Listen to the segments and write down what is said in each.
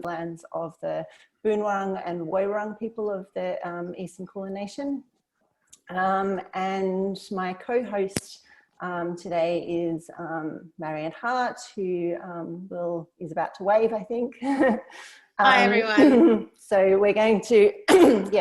lands of the Boonwurrung and Woiwurrung people of the Eastern Kulin Nation. And my co-host today is Marianne Hart, who is about to wave, I think. Hi, everyone. So we're going to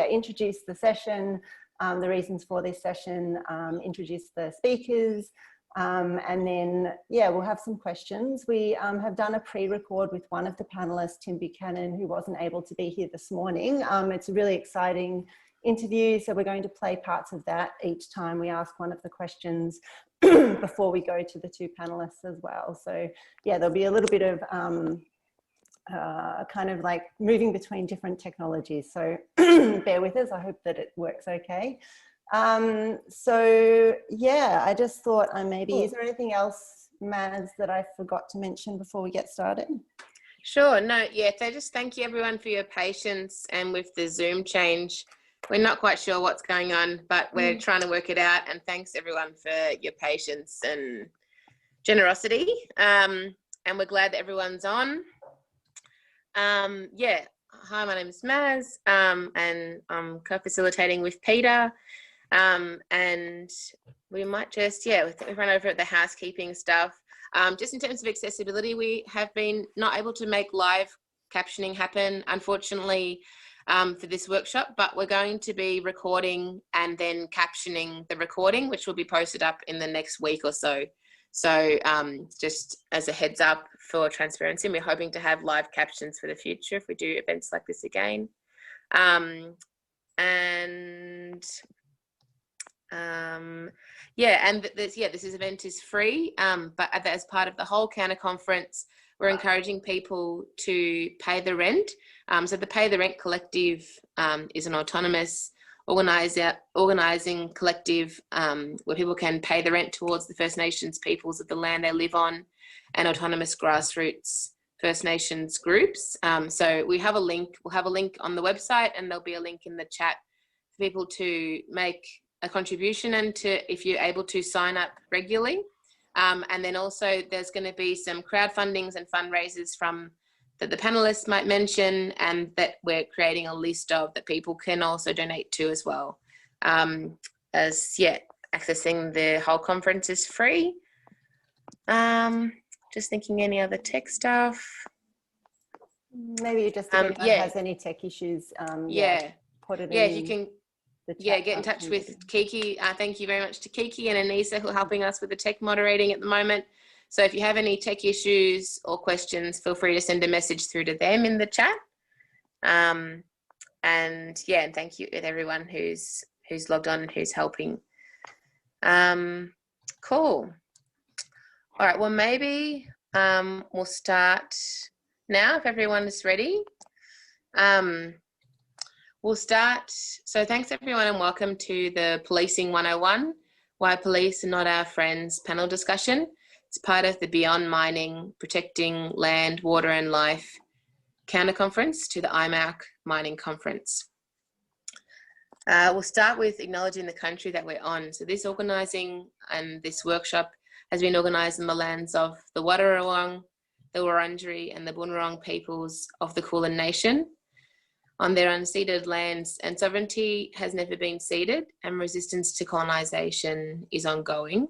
introduce the session, the reasons for this session, introduce the speakers, and then, we'll have some questions. We have done a pre-record with one of the panelists, Tim Buchanan, who wasn't able to be here this morning. It's a really exciting interview, so we're going to play parts of that each time we ask one of the questions before we go to the two panelists as well. So there'll be a little bit of kind of like moving between different technologies, so bear with us. I hope that it works okay. I just thought is there anything else, Maz, that I forgot to mention before we get started? Sure, so just thank you everyone for your patience, and with the Zoom change, we're not quite sure what's going on, but we're trying to work it out, and thanks everyone for your patience and generosity, and we're glad that everyone's on. Hi, my name is Maz, and I'm co-facilitating with Peter, and we might just, we've run over at the housekeeping stuff. Just in terms of accessibility, we have been not able to make live captioning happen, unfortunately, for this workshop, but we're going to be recording and then captioning the recording, which will be posted up in the next week or so. So just as a heads up for transparency, we're hoping to have live captions for the future if we do events like this again. This event is free, but as part of the whole counter conference, we're encouraging people to pay the rent. So the Pay the Rent Collective is an autonomous organising collective where people can pay the rent towards the First Nations peoples of the land they live on, and autonomous grassroots First Nations groups. So we have a link. We'll have a link on the website, and there'll be a link in the chat for people to make a contribution and to, if you're able to, sign up regularly. And then also there's going to be some crowdfundings and fundraisers that the panelists might mention, and that we're creating a list of that people can also donate to as well. Accessing the whole conference is free. Just thinking any other tech stuff. Maybe just if anyone has any tech issues, put it in. If you can get in touch with 𝗖cie. Thank you very much to 𝗖cie and Anne-lise who are helping us with the tech moderating at the moment. So if you have any tech issues or questions, feel free to send a message through to them in the chat. And thank you to everyone who's logged on and who's helping. Cool. All right, well, maybe we'll start now if everyone is ready. We'll start. So thanks everyone, and welcome to the Policing 101, Why Police Are Not Our Friends panel discussion. It's part of the Beyond Mining, Protecting Land, Water and Life counter conference to the IMAC Mining Conference. We'll start with acknowledging the country that we're on. So this organising and this workshop has been organised on the lands of the Wiradjuri, the Wiradjuri and the Boonwurrung peoples of the Kulin Nation, on their unceded lands, and sovereignty has never been ceded, and resistance to colonisation is ongoing,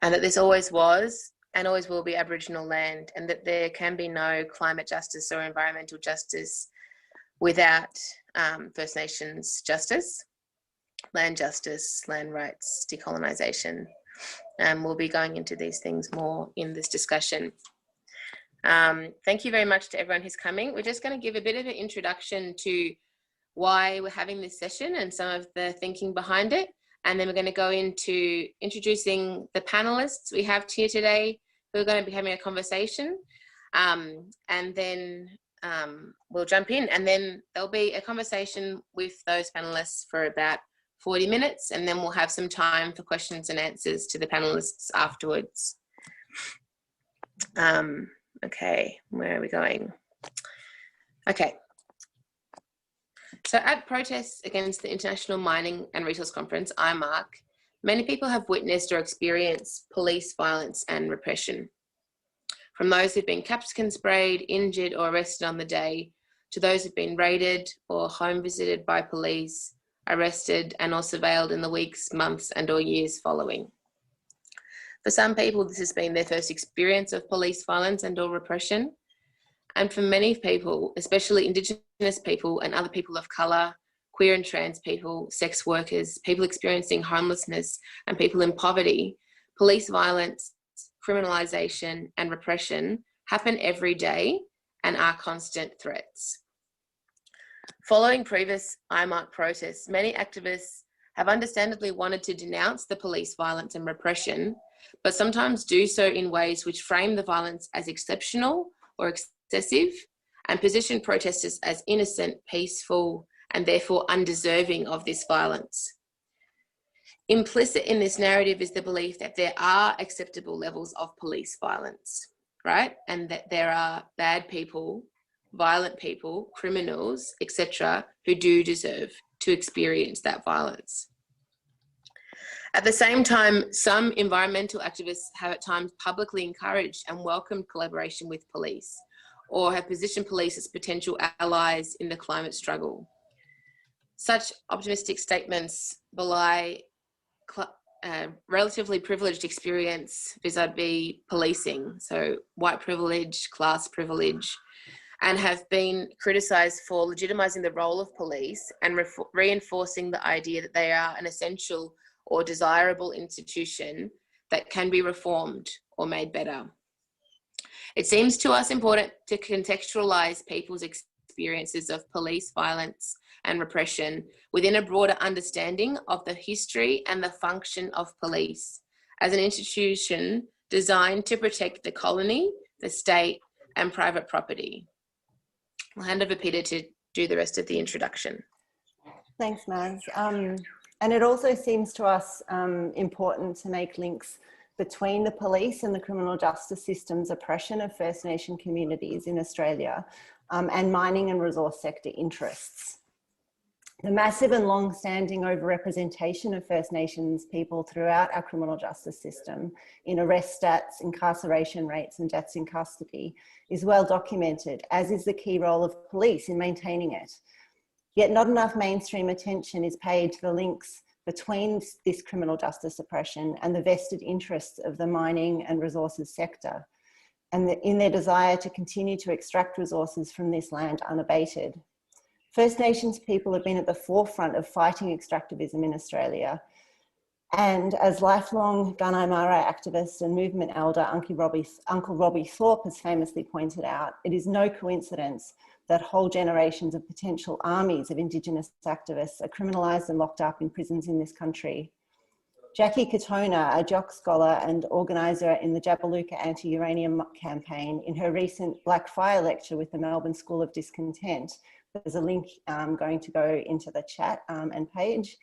and that this always was and always will be Aboriginal land, and that there can be no climate justice or environmental justice without First Nations justice, land rights, decolonisation. And we'll be going into these things more in this discussion. Thank you very much to everyone who's coming. We're just going to give a bit of an introduction to why we're having this session and some of the thinking behind it. And then we're going to go into introducing the panelists we have here today who are going to be having a conversation. And then we'll jump in, and then there'll be a conversation with those panelists for about 40 minutes, and then we'll have some time for questions and answers to the panelists afterwards. Okay, where are we going? Okay. So at protests against the International Mining and Resource Conference, IMARC, many people have witnessed or experienced police violence and repression. from those who've been capsicum sprayed, injured or arrested on the day, to those who've been raided or home visited by police, arrested and or surveilled in the weeks, months and or years following. For some people, this has been their first experience of police violence and or repression. And for many people, especially Indigenous people and other people of colour, queer and trans people, sex workers, people experiencing homelessness and people in poverty, police violence, criminalisation and repression happen every day and are constant threats. Following previous IMARC protests, many activists have understandably wanted to denounce the police violence and repression, but sometimes do so in ways which frame the violence as exceptional or excessive and position protesters as innocent, peaceful, and therefore undeserving of this violence. Implicit in this narrative is the belief that there are acceptable levels of police violence, right? And that there are bad people, violent people, criminals, etc., who do deserve to experience that violence. At the same time, some environmental activists have at times publicly encouraged and welcomed collaboration with police, or have positioned police as potential allies in the climate struggle. Such optimistic statements belie relatively privileged experience vis-a-vis policing, so white privilege, class privilege, and have been criticised for legitimising the role of police and reinforcing the idea that they are an essential or desirable institution that can be reformed or made better. It seems to us important to contextualise people's experiences of police violence and repression within a broader understanding of the history and the function of police as an institution designed to protect the colony, the state, and private property. I'll hand over Peter to do the rest of the introduction. Thanks, Maz. And it also seems to us important to make links between the police and the criminal justice system's oppression of First Nation communities in Australia and mining and resource sector interests. The massive and long-standing overrepresentation of First Nations people throughout our criminal justice system in arrest stats, incarceration rates and deaths in custody is well documented, as is the key role of police in maintaining it. Yet not enough mainstream attention is paid to the links between this criminal justice oppression and the vested interests of the mining and resources sector, and in their desire to continue to extract resources from this land unabated. First Nations people have been at the forefront of fighting extractivism in Australia. And as lifelong Gunnai Mara activist and movement elder Uncle Robbie Thorpe has famously pointed out, it is no coincidence that whole generations of potential armies of Indigenous activists are criminalised and locked up in prisons in this country. 𝗳𝗑ie 𝗳𝗀, a jock scholar and organiser in the 𝗣𝗶𝗶𝗰𝗶𝘀 anti-uranium campaign, in her recent Black Fire lecture with the Melbourne School of Discontent, there's a link going to go into the chat and page,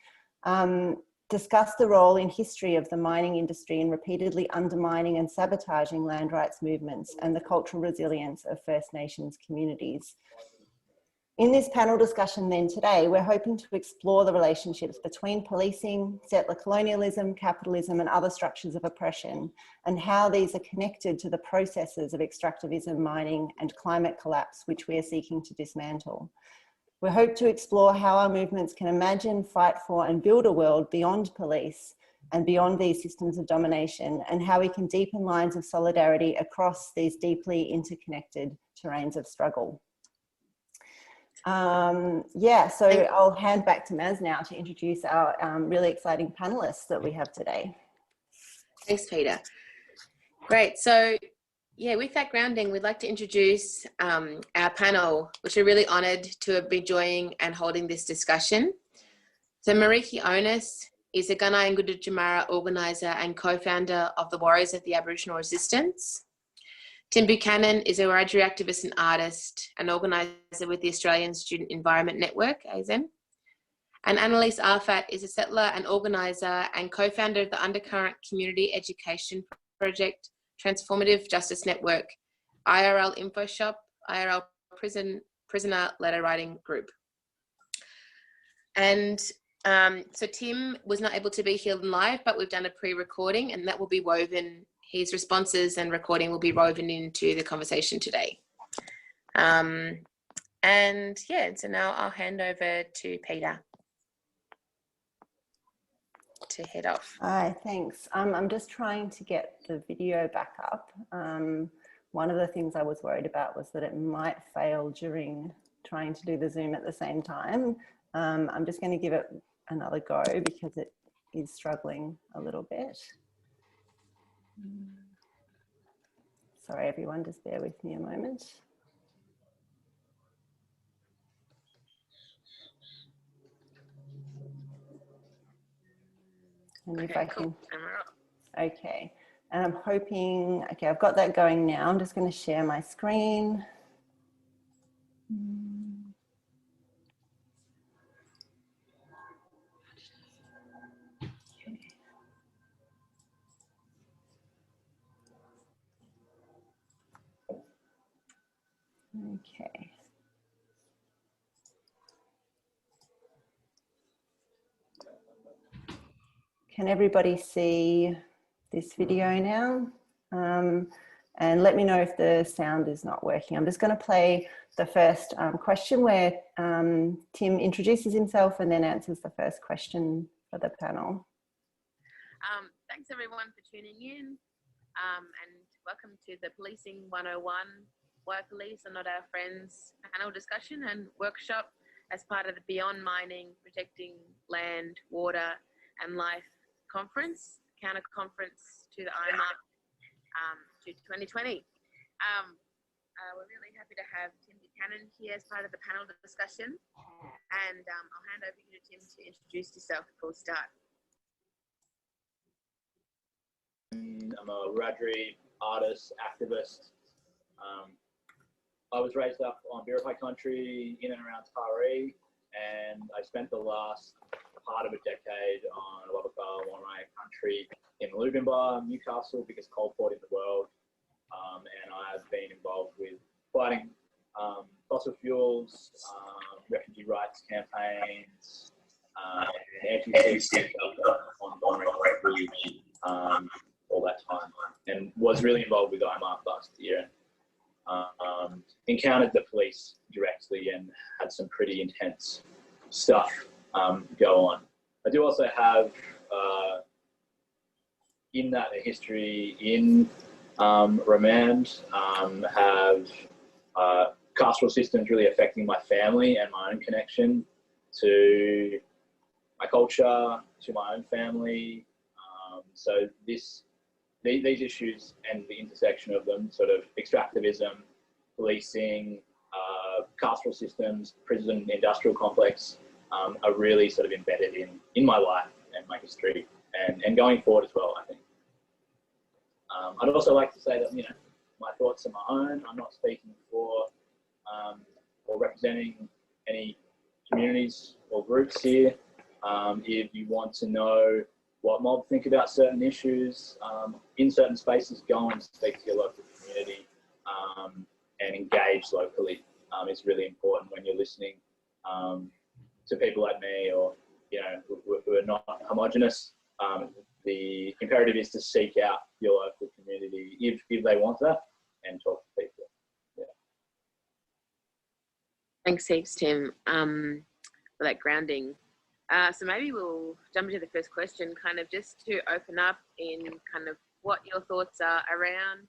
discussed the role in history of the mining industry in repeatedly undermining and sabotaging land rights movements and the cultural resilience of First Nations communities. In this panel discussion then today, we're hoping to explore the relationships between policing, settler colonialism, capitalism and other structures of oppression, and how these are connected to the processes of extractivism, mining and climate collapse, which we are seeking to dismantle. We hope to explore how our movements can imagine, fight for and build a world beyond police and beyond these systems of domination, and how we can deepen lines of solidarity across these deeply interconnected terrains of struggle. So I'll hand back to Maz now to introduce our really exciting panelists that we have today. Thanks, Peter. Great. So, yeah, with that grounding, we'd like to introduce our panel, which we're really honoured to be joining and holding this discussion. So Meriki Onus is a Gunnai and Gunditjmara organiser and co-founder of the Warriors of the Aboriginal Resistance. Tim Buchanan is a Wiradjuri activist and artist and organiser with the Australian Student Environment Network, ASN. And Anne-lise Ah-fat is a settler and organiser and co-founder of the Undercurrent Community Education Project, Transformative Justice Network, IRL Infoshop, IRL Prisoner Letter-Writing Group. And so Tim was not able to be here live, but we've done a pre-recording and that will be woven his responses and recording will be woven into the conversation today. And yeah, so now I'll hand over to Peter to head off. Hi, thanks. I'm just trying to get the video back up. One of the things I was worried about was that it might fail during trying to do the Zoom at the same time. I'm just going to give it another go because it is struggling a little bit. Sorry, everyone, just bear with me a moment. And if I can, okay. And I'm hoping, okay, I've got that going now. I'm just going to share my screen. Okay. Can everybody see this video now? And let me know if the sound is not working. I'm just going to play the first question where Tim introduces himself and then answers the first question for the panel. Thanks everyone for tuning in and welcome to the Policing 101, Why Police Are Not Our Friends panel discussion and workshop as part of the Beyond Mining, Protecting Land, Water and Life conference, counter conference to the IMAP to 2020. We're really happy to have Tim Buchanan here as part of the panel discussion, and I'll hand over you to Tim to introduce yourself before we start. I'm a Wiradjuri artist, activist. I was raised up on 𝗣𝗶𝗰𝗶𝗀𝗁 country in and around 𝗣𝗂, and I spent the last part of a decade on 𝗣𝗶𝗶𝗰𝗶𝗀 country in 𝗬𝗂, Newcastle, biggest coal port in the world. And I've been involved with fighting fossil fuels, refugee rights campaigns, anti-𝗖cie on refuge, all that time, and was really involved with IMAP last year. Encountered the police directly and had some pretty intense stuff go on. I do also have in that a history in remand, have carceral systems really affecting my family and my own connection to my culture, to my own family. So these issues and the intersection of them, sort of extractivism, policing, carceral systems, prison industrial complex, are really sort of embedded in my life and my history, and going forward as well, I think. I'd also like to say that, you know, my thoughts are my own. I'm not speaking for or representing any communities or groups here. If you want to know what mob think about certain issues in certain spaces, go and speak to your local community and engage locally. It's really important when you're listening to people like me, or, you know, who are not homogenous. The imperative is to seek out your local community if they want that, and talk to people. Yeah. Thanks heaps, Tim, for that grounding. So maybe we'll jump into the first question, kind of just to open up in kind of what your thoughts are around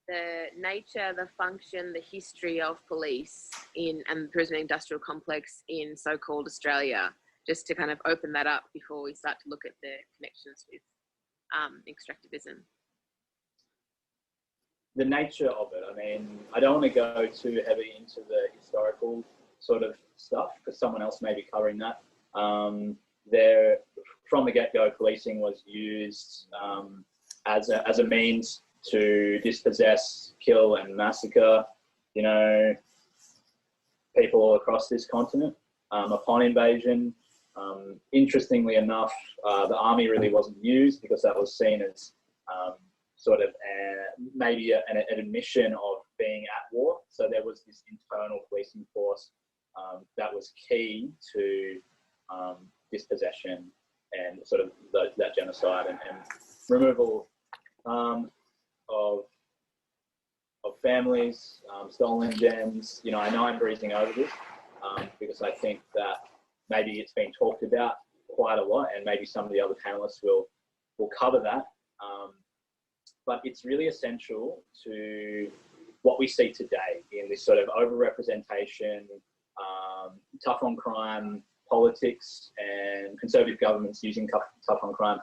the nature, the function, the history of police and the prison industrial complex in so-called Australia, just to kind of open that up before we start to look at the connections with extractivism. The nature of it, I mean, I don't want to go too heavy into the historical sort of stuff because someone else may be covering that. There, from the get-go, policing was used as a means to dispossess, kill and massacre, you know, people across this continent. Upon invasion, interestingly enough, the army really wasn't used because that was seen as sort of maybe an admission of being at war. So there was this internal policing force that was key to dispossession and sort of that genocide and removal of families, stolen gems. You know, I know I'm breezing over this because I think that maybe it's been talked about quite a lot, and maybe some of the other panelists will cover that. But it's really essential to what we see today in this sort of overrepresentation, tough on crime politics, and conservative governments using tough on crime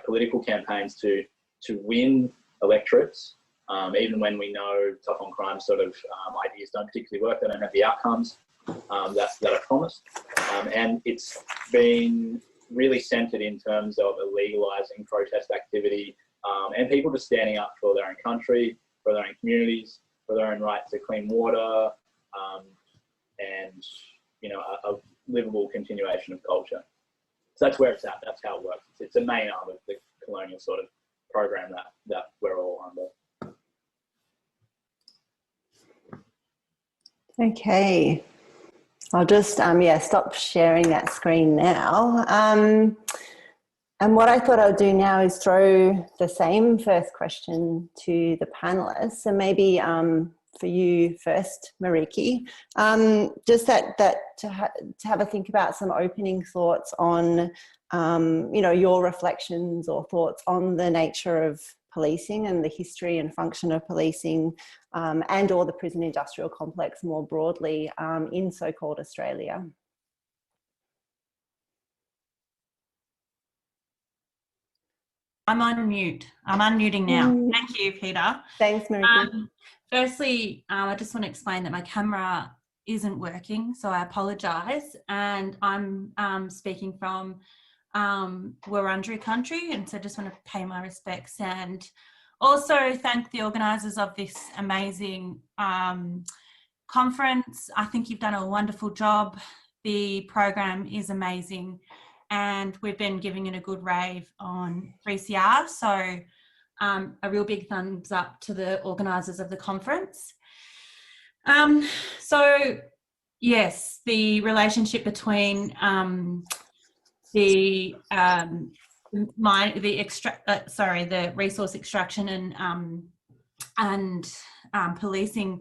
political campaigns to win electorates, even when we know tough on crime sort of ideas don't particularly work, they don't have the outcomes that are promised. And it's been really centred in terms of illegalising protest activity and people just standing up for their own country, for their own communities, for their own right to clean water, and, you know, a livable continuation of culture. So that's where it's at. That's how it works. It's a main arm of the colonial sort of program that we're all under. Okay. I'll just, stop sharing that screen now. And what I thought I'll do now is throw the same first question to the panelists, and maybe for you first, Meriki, just to have a think about some opening thoughts on, your reflections or thoughts on the nature of policing and the history and function of policing, and or the prison industrial complex more broadly in so-called Australia. I'm on mute. I'm unmuting now. Thank you, Peter. Thanks, Meriki. Firstly, I just want to explain that my camera isn't working, so I apologise. And I'm speaking from Wiradjuri country, and so just want to pay my respects and also thank the organisers of this amazing conference. I think you've done a wonderful job. The program is amazing, and we've been giving it a good rave on 3CR. So a real big thumbs up to the organisers of the conference. So yes, the relationship between the resource extraction and policing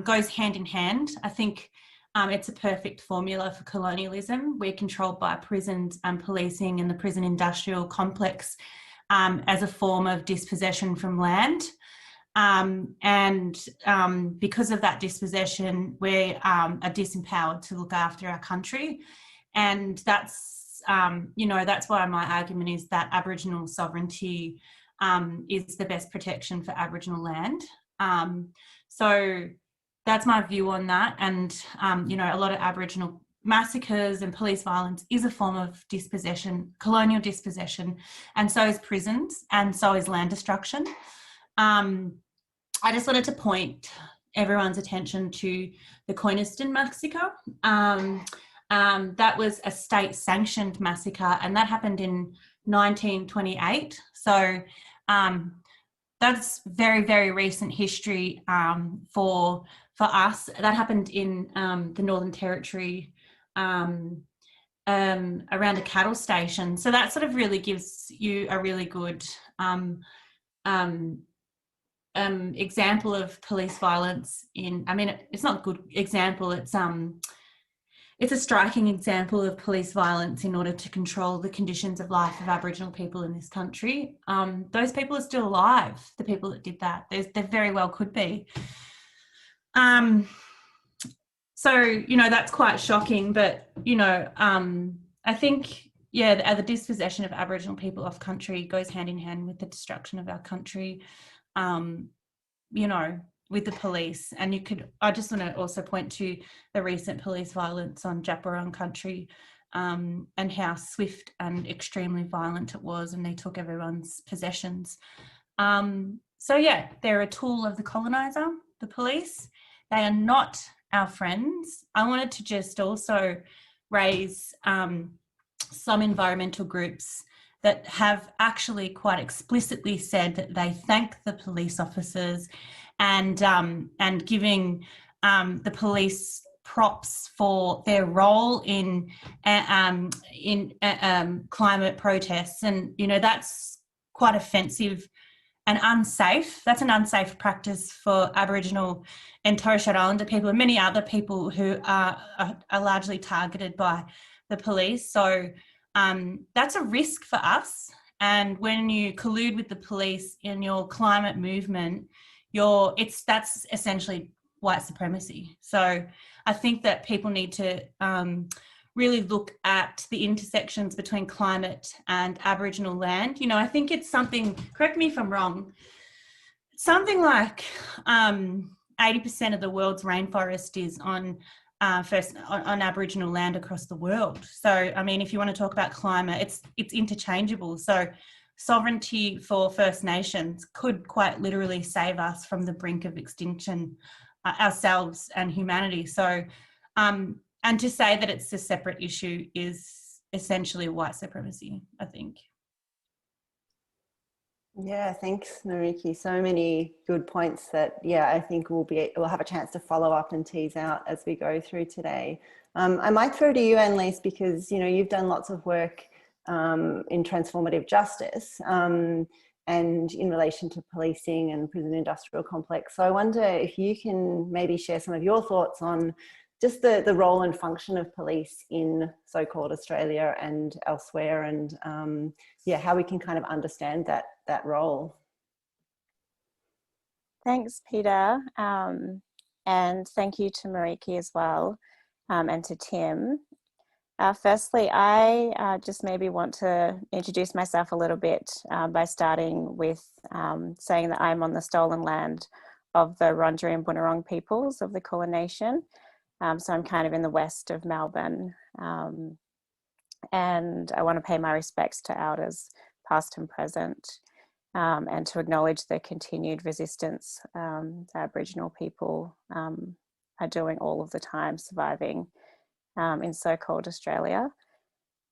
goes hand in hand. I think it's a perfect formula for colonialism. We're controlled by prisons and policing and the prison industrial complex as a form of dispossession from land. Because of that dispossession, we are disempowered to look after our country. And that's, that's why my argument is that Aboriginal sovereignty is the best protection for Aboriginal land. So that's my view on that. And, a lot of Aboriginal massacres and police violence is a form of dispossession, colonial dispossession, and so is prisons, and so is land destruction. I just wanted to point everyone's attention to the Coniston massacre. That was a state-sanctioned massacre, and that happened in 1928. So that's very, very recent history for us. That happened in the Northern Territory around a cattle station. So that sort of really gives you a really good example of police violence it's not a good example, it's a striking example of police violence in order to control the conditions of life of Aboriginal people in this country. Those people are still alive, the people that did that. They very well could be. So, that's quite shocking, but, I think, the dispossession of Aboriginal people off country goes hand in hand with the destruction of our country, with the police. And I just want to also point to the recent police violence on Djab Wurrung country, and how swift and extremely violent it was, and they took everyone's possessions. They're a tool of the coloniser, the police. They are not our friends. I wanted to just also raise some environmental groups that have actually quite explicitly said that they thank the police officers and giving the police props for their role in climate protests. And, that's quite offensive and unsafe. That's an unsafe practice for Aboriginal and Torres Strait Islander people and many other people who are largely targeted by the police. So that's a risk for us. And when you collude with the police in your climate movement, that's essentially white supremacy. So I think that people need to really look at the intersections between climate and Aboriginal land. You know, I think it's something, correct me if I'm wrong, something like 80% of the world's rainforest is on Aboriginal land across the world. So, I mean, if you want to talk about climate, it's interchangeable. So sovereignty for First Nations could quite literally save us from the brink of extinction, ourselves and humanity. So, and to say that it's a separate issue is essentially white supremacy, I think. Yeah, thanks, Meriki. So many good points that, yeah, I think we'll have a chance to follow up and tease out as we go through today. I might throw to you, Anne-lise, because, you know, you've done lots of work in transformative justice and in relation to policing and prison industrial complex. So I wonder if you can maybe share some of your thoughts on just the role and function of police in so-called Australia and elsewhere, and yeah, how we can kind of understand that role. Thanks, Peter, and thank you to Meriki as well, and to Tim. Firstly, I just maybe want to introduce myself a little bit by starting with saying that I'm on the stolen land of the Wiradjuri and Bunurong peoples of the Kulin Nation. So I'm kind of in the west of Melbourne, and I want to pay my respects to elders past and present, and to acknowledge the continued resistance the Aboriginal people are doing all of the time, surviving in so-called Australia.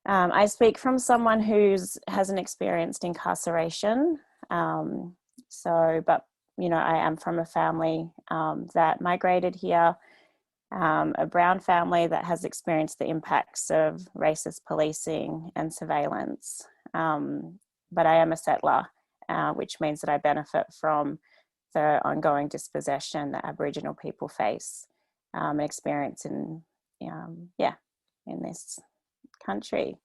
I speak from someone who hasn't experienced incarceration, but you know, I am from a family that migrated here. A brown family that has experienced the impacts of racist policing and surveillance. But I am a settler, which means that I benefit from the ongoing dispossession that Aboriginal people face and experience in this country.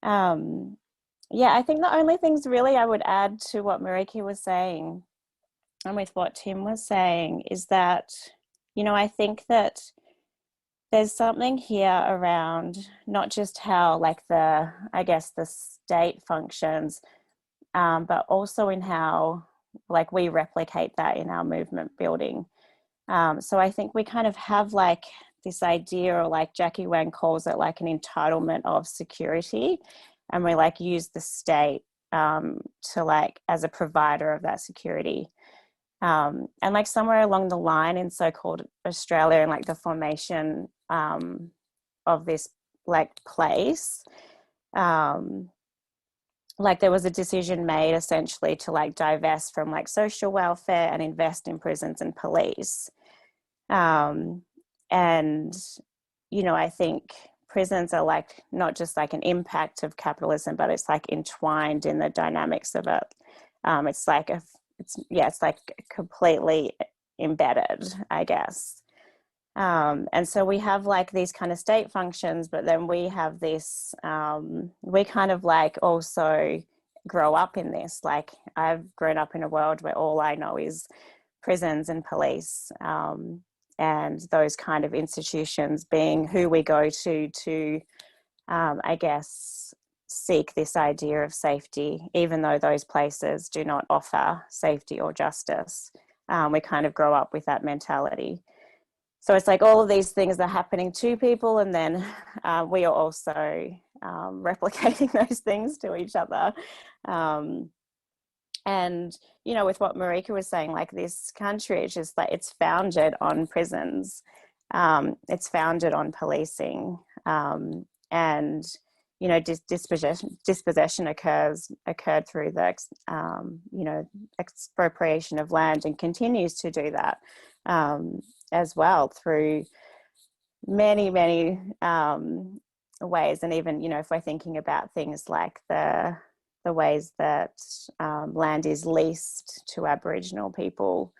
I think the only things really I would add to what Meriki was saying and with what Tim was saying is that, you know, I think that there's something here around not just how like the state functions, but also in how like we replicate that in our movement building. So I think we kind of have like this idea, or like Jackie Wang calls it like an entitlement of security, and we like use the state to like as a provider of that security. And like somewhere along the line in so-called Australia and like the formation of this like place, like there was a decision made essentially to like divest from like social welfare and invest in prisons and police. And, you know, I think prisons are like not just like an impact of capitalism, but it's like entwined in the dynamics of it. It's like it's like completely embedded, I guess. And so we have like these kind of state functions, but then we have this, we kind of like also grow up in this. Like I've grown up in a world where all I know is prisons and police, and those kind of institutions being who we go to I guess, seek this idea of safety, even though those places do not offer safety or justice. We kind of grow up with that mentality. So it's like all of these things are happening to people, and then we are also replicating those things to each other. And, you know, with what Meriki was saying, like this country, it's just like it's founded on prisons. It's founded on policing. And, you know, dispossession occurred through the, you know, expropriation of land, and continues to do that as well through many, many ways. And even, you know, if we're thinking about things like the the ways that land is leased to Aboriginal people,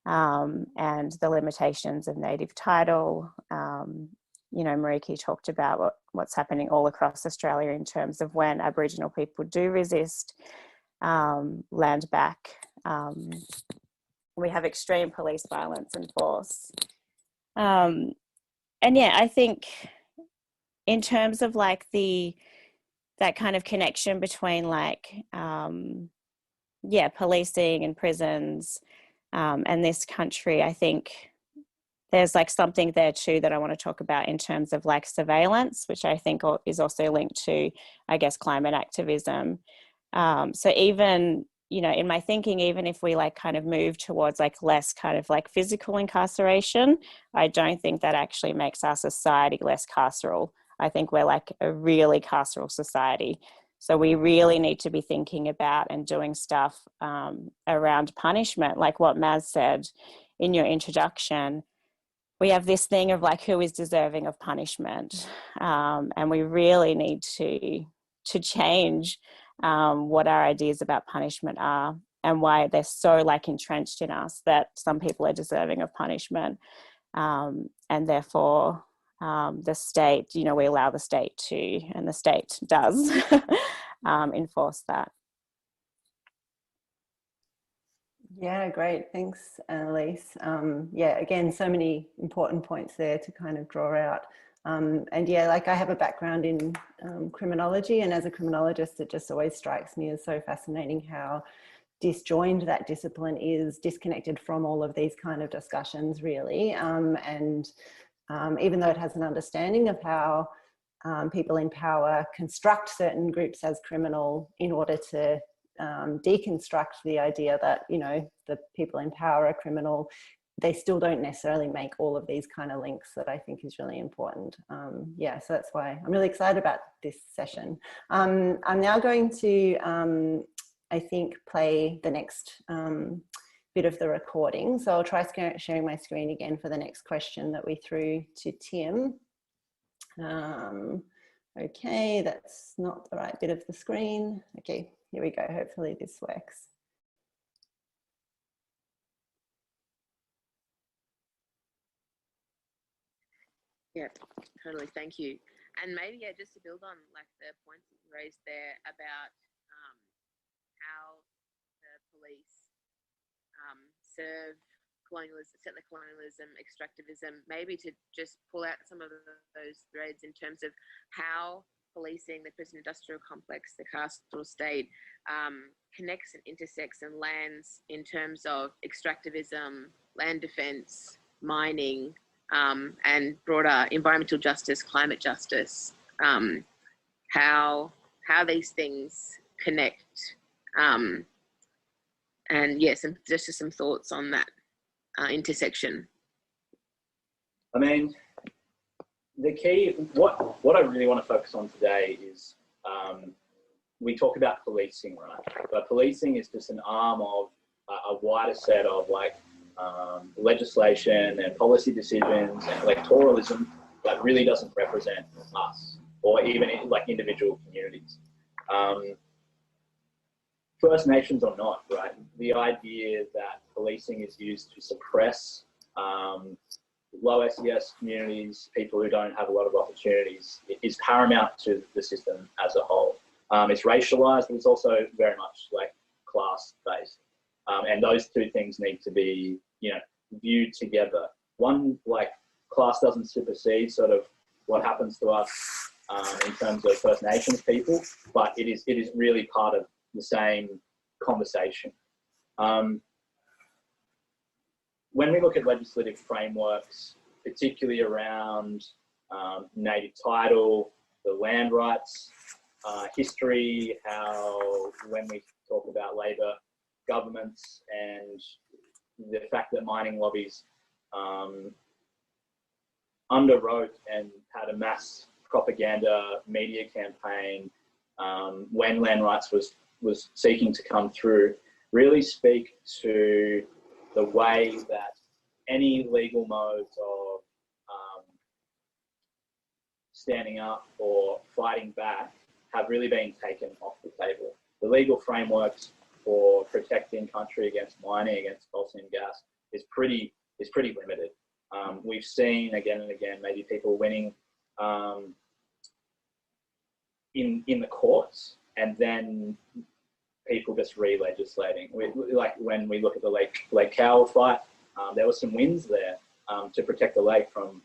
and the limitations of native title. You know, Meriki talked about what's happening all across Australia in terms of when Aboriginal people do resist land back. We have extreme police violence and force. And yeah, I think in terms of like that kind of connection between like, policing and prisons and this country, I think there's like something there too that I want to talk about in terms of like surveillance, which I think is also linked to, I guess, climate activism. So even, you know, in my thinking, even if we like kind of move towards like less kind of like physical incarceration, I don't think that actually makes our society less carceral. I think we're like a really carceral society. So we really need to be thinking about and doing stuff around punishment, like what Maz said in your introduction. We have this thing of like who is deserving of punishment, and we really need to change what our ideas about punishment are and why they're so like entrenched in us that some people are deserving of punishment, and therefore the state, you know, we allow the state to, and the state does enforce that. Yeah, great. Thanks, Anne-lise. Yeah, again, so many important points there to kind of draw out. And yeah, like I have a background in criminology, and as a criminologist, it just always strikes me as so fascinating how disjoined that discipline is, disconnected from all of these kind of discussions, really. And even though it has an understanding of how people in power construct certain groups as criminal in order to deconstruct the idea that, you know, the people in power are criminal, they still don't necessarily make all of these kind of links that I think is really important. Yeah, so that's why I'm really excited about this session. I'm now going to, I think, play the next bit of the recording. So I'll try sharing my screen again for the next question that we threw to Tim. Okay, that's not the right bit of the screen. Okay, here we go. Hopefully this works. Yeah, totally. Thank you. And maybe, yeah, just to build on like the points that you raised there about how the police serve colonialism, settler colonialism, extractivism, maybe to just pull out some of those threads in terms of how policing, the prison industrial complex, the carceral state, connects and intersects and lands in terms of extractivism, land defense, mining, and broader environmental justice, climate justice, how these things connect, and yes, just some thoughts on that intersection. I mean, the key, what I really want to focus on today is, we talk about policing, right? But policing is just an arm of a wider set of like legislation and policy decisions and electoralism that really doesn't represent us or even like individual communities. First Nations or not, right? The idea that policing is used to suppress low SES communities, people who don't have a lot of opportunities, is paramount to the system as a whole. It's racialized, but it's also very much like class-based. And those two things need to be, you know, viewed together. One, like, class doesn't supersede sort of what happens to us in terms of First Nations people, but it is really part of the same conversation. When we look at legislative frameworks, particularly around native title, the land rights, history, how when we talk about Labor governments and the fact that mining lobbies underwrote and had a mass propaganda media campaign when land rights was seeking to come through, really speak to the way that any legal modes of standing up or fighting back have really been taken off the table. the legal frameworks for protecting country against mining, against coal seam gas is pretty limited. We've seen again and again maybe people winning in the courts, and then people just re-legislating. Like when we look at the 𝗍𝗫𝗃𝗃 fight, there were some wins there to protect the lake from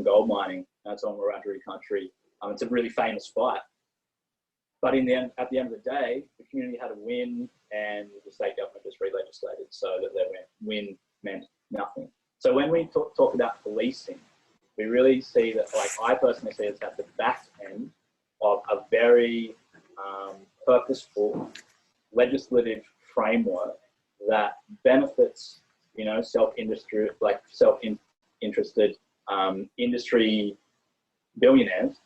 gold mining. That's on Wiradjuri country. It's a really famous fight. But at the end of the day, the community had a win, and the state government just re-legislated so that their win meant nothing. So when we talk about policing, we really see that, like I personally see it at the back end of a very purposeful legislative framework that benefits, you know, self-interested industry billionaires,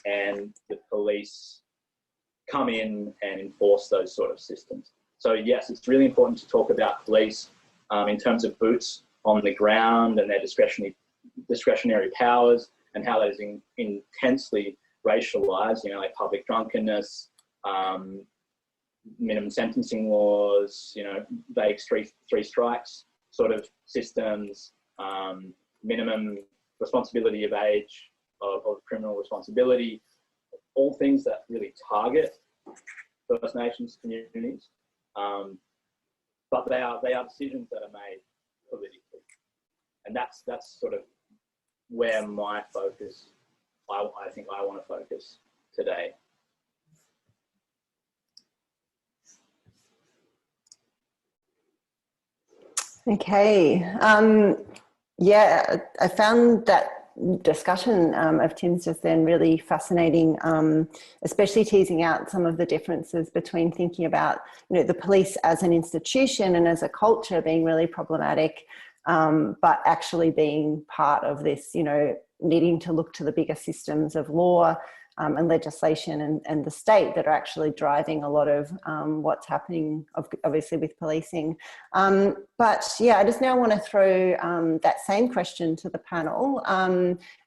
and the police come in and enforce those sort of systems. So yes, it's really important to talk about police in terms of boots on the ground and their discretionary powers, and how that is intensely racialized, you know, like public drunkenness, minimum sentencing laws, you know, vague three strikes sort of systems, minimum responsibility of age, of criminal responsibility, all things that really target First Nations communities. But they are decisions that are made politically. And that's sort of where my focus, I think I want to focus today. Okay. Yeah, I found that discussion of Tim's just then really fascinating, especially teasing out some of the differences between thinking about, you know, the police as an institution and as a culture being really problematic, but actually being part of this, you know, needing to look to the bigger systems of law and legislation and the state that are actually driving a lot of what's happening, obviously, with policing. But yeah, I just now want to throw that same question to the panel,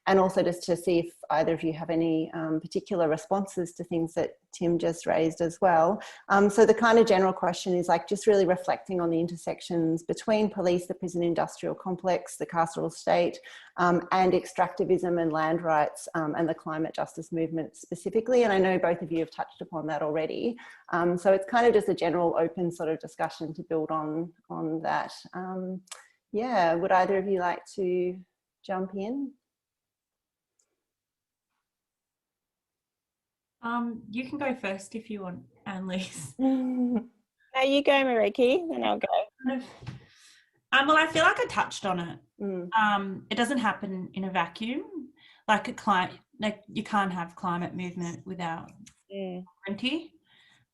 and also just to see if either of you have any particular responses to things that Tim just raised as well. So the kind of general question is like just really reflecting on the intersections between police, the prison industrial complex, the carceral state, and extractivism and land rights, and the climate justice movement specifically. And I know both of you have touched upon that already. So it's kind of just a general open sort of discussion to build on that. Yeah, would either of you like to jump in? You can go first if you want, Anne-lise. No, you go, Meriki, then I'll go. Well, I feel like I touched on it. It doesn't happen in a vacuum. Like you can't have climate movement without sovereignty.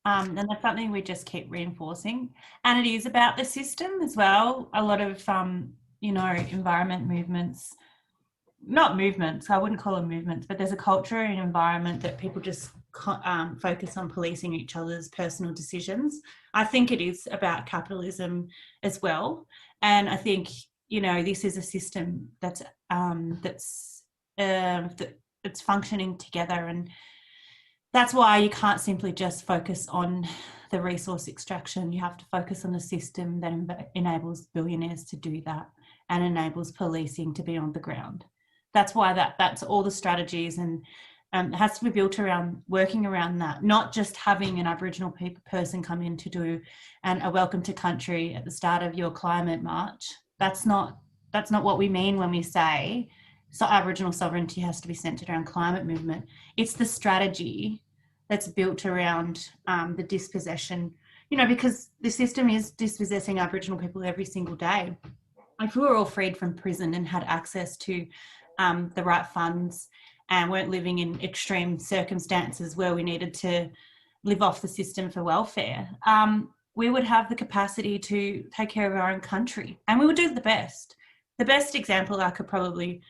And that's something we just keep reinforcing. And it is about the system as well. A lot of, you know, environment movements, not movements, I wouldn't call them movements, but there's a culture and environment that people just focus on policing each other's personal decisions. I think it is about capitalism as well. And I think, you know, this is a system that's functioning together, and that's why you can't simply just focus on the resource extraction. You have to focus on the system that enables billionaires to do that and enables policing to be on the ground. That's why that's all the strategies, and it has to be built around working around that, not just having an Aboriginal person come in to do a welcome to country at the start of your climate march. That's not what we mean when we say so Aboriginal sovereignty has to be centred around climate movement. It's the strategy that's built around the dispossession, you know, because the system is dispossessing Aboriginal people every single day. If we were all freed from prison and had access to the right funds and weren't living in extreme circumstances where we needed to live off the system for welfare, we would have the capacity to take care of our own country, and we would do the best. The best example I could probably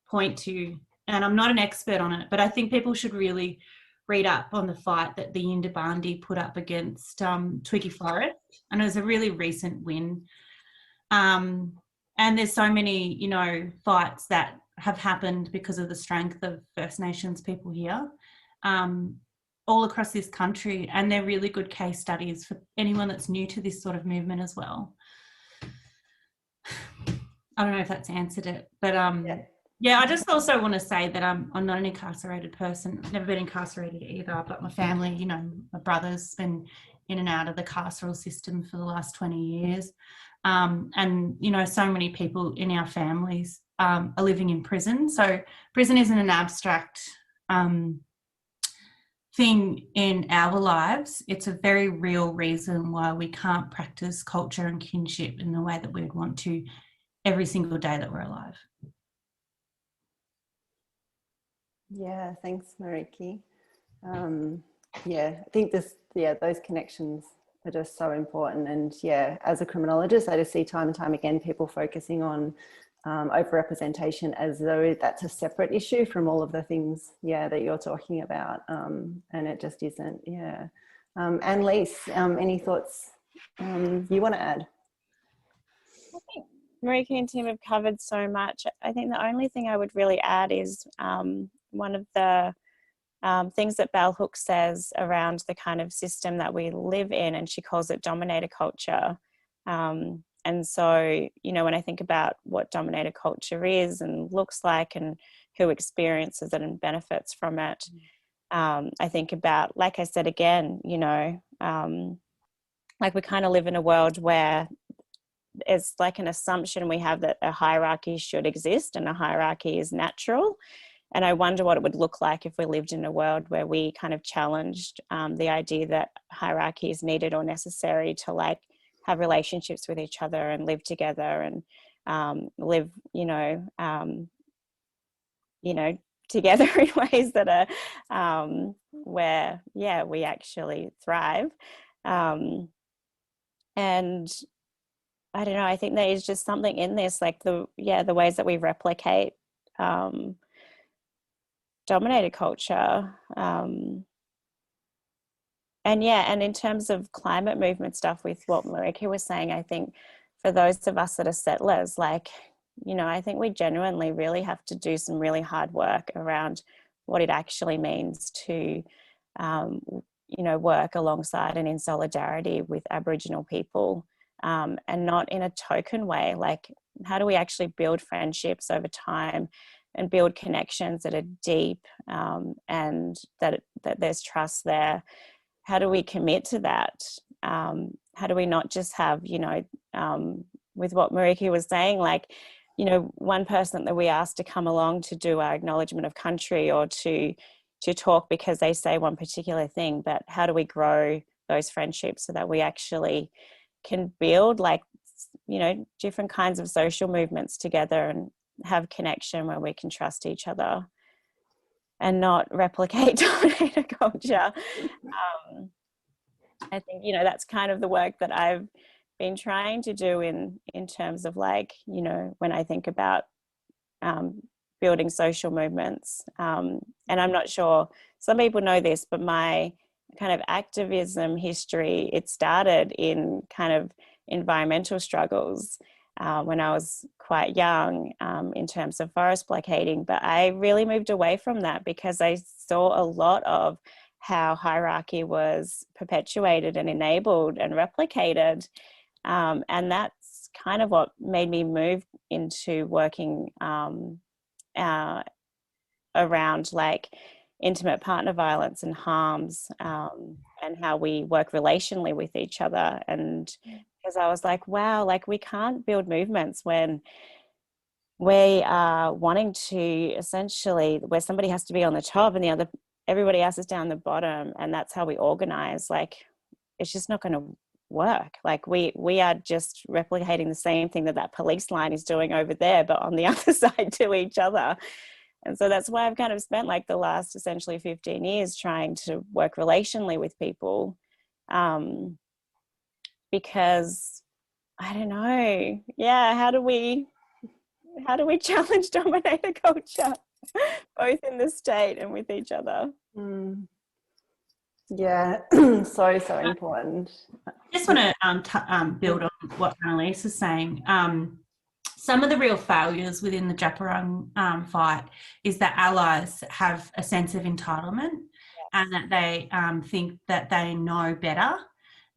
point to, and I'm not an expert on it, but I think people should really read up on the fight that the Yindjibarndi put up against Twiggy Forest, and it was a really recent win. And there's so many, you know, fights that have happened because of the strength of First Nations people here. all across this country, and they're really good case studies for anyone that's new to this sort of movement as well. I don't know if that's answered it, but yeah, I just also want to say that I'm not an incarcerated person. I've never been incarcerated either, but my family, you know, my brother's been in and out of the carceral system for the last 20 years. And, you know, so many people in our families are living in prison. So prison isn't an abstract thing in our lives. It's a very real reason why we can't practice culture and kinship in the way that we'd want to every single day that we're alive. Yeah, thanks, Meriki. Yeah, I think those connections are just so important. And yeah, as a criminologist, I just see time and time again people focusing on overrepresentation as though that's a separate issue from all of the things, that you're talking about. And it just isn't, Anne-lise, any thoughts you want to add? I think Meriki and Tim have covered so much. I think the only thing I would really add is one of the things that Bell Hooks says around the kind of system that we live in, and she calls it dominator culture. And so, you know, when I think about what dominator culture is and looks like and who experiences it and benefits from it, I think about, like I said again, you know, like we kind of live in a world where it's like an assumption we have that a hierarchy should exist and a hierarchy is natural. And I wonder what it would look like if we lived in a world where we kind of challenged the idea that hierarchy is needed or necessary to like have relationships with each other and live together and live, together in ways that are where, we actually thrive. And I don't know, I think there is just something in this, like the ways that we replicate dominated culture. And in terms of climate movement stuff with what Meriki was saying, I think for those of us that are settlers, like, you know, I think we genuinely really have to do some really hard work around what it actually means to, work alongside and in solidarity with Aboriginal people, and not in a token way. Like, how do we actually build friendships over time and build connections that are deep, and that there's trust there? How do we commit to that? How do we not just have, with what Meriki was saying, like, you know, one person that we asked to come along to do our acknowledgement of country or to talk because they say one particular thing, but how do we grow those friendships so that we actually can build, like, you know, different kinds of social movements together and have connection where we can trust each other and not replicate dominator culture. I think, you know, that's kind of the work that I've been trying to do in terms of, like, you know, when I think about building social movements. And I'm not sure, some people know this, but my kind of activism history, it started in kind of environmental struggles when I was quite young, in terms of forest blockading. But I really moved away from that because I saw a lot of how hierarchy was perpetuated and enabled and replicated. And that's kind of what made me move into working around, like, intimate partner violence and harms, and how we work relationally with each other. And because I was like, wow, like, we can't build movements when we are wanting to essentially, where somebody has to be on the top and everybody else is down the bottom, and that's how we organize. Like, it's just not going to work. Like, we are just replicating the same thing that police line is doing over there, but on the other side to each other. And so that's why I've kind of spent, like, the last essentially 15 years trying to work relationally with people, because I don't know, how do we challenge dominator culture both in the state and with each other? Yeah, so important. I just want to build on what Anne-lise is saying. Some of the real failures within the Djab Wurrung fight is that allies have a sense of entitlement, and that they think that they know better,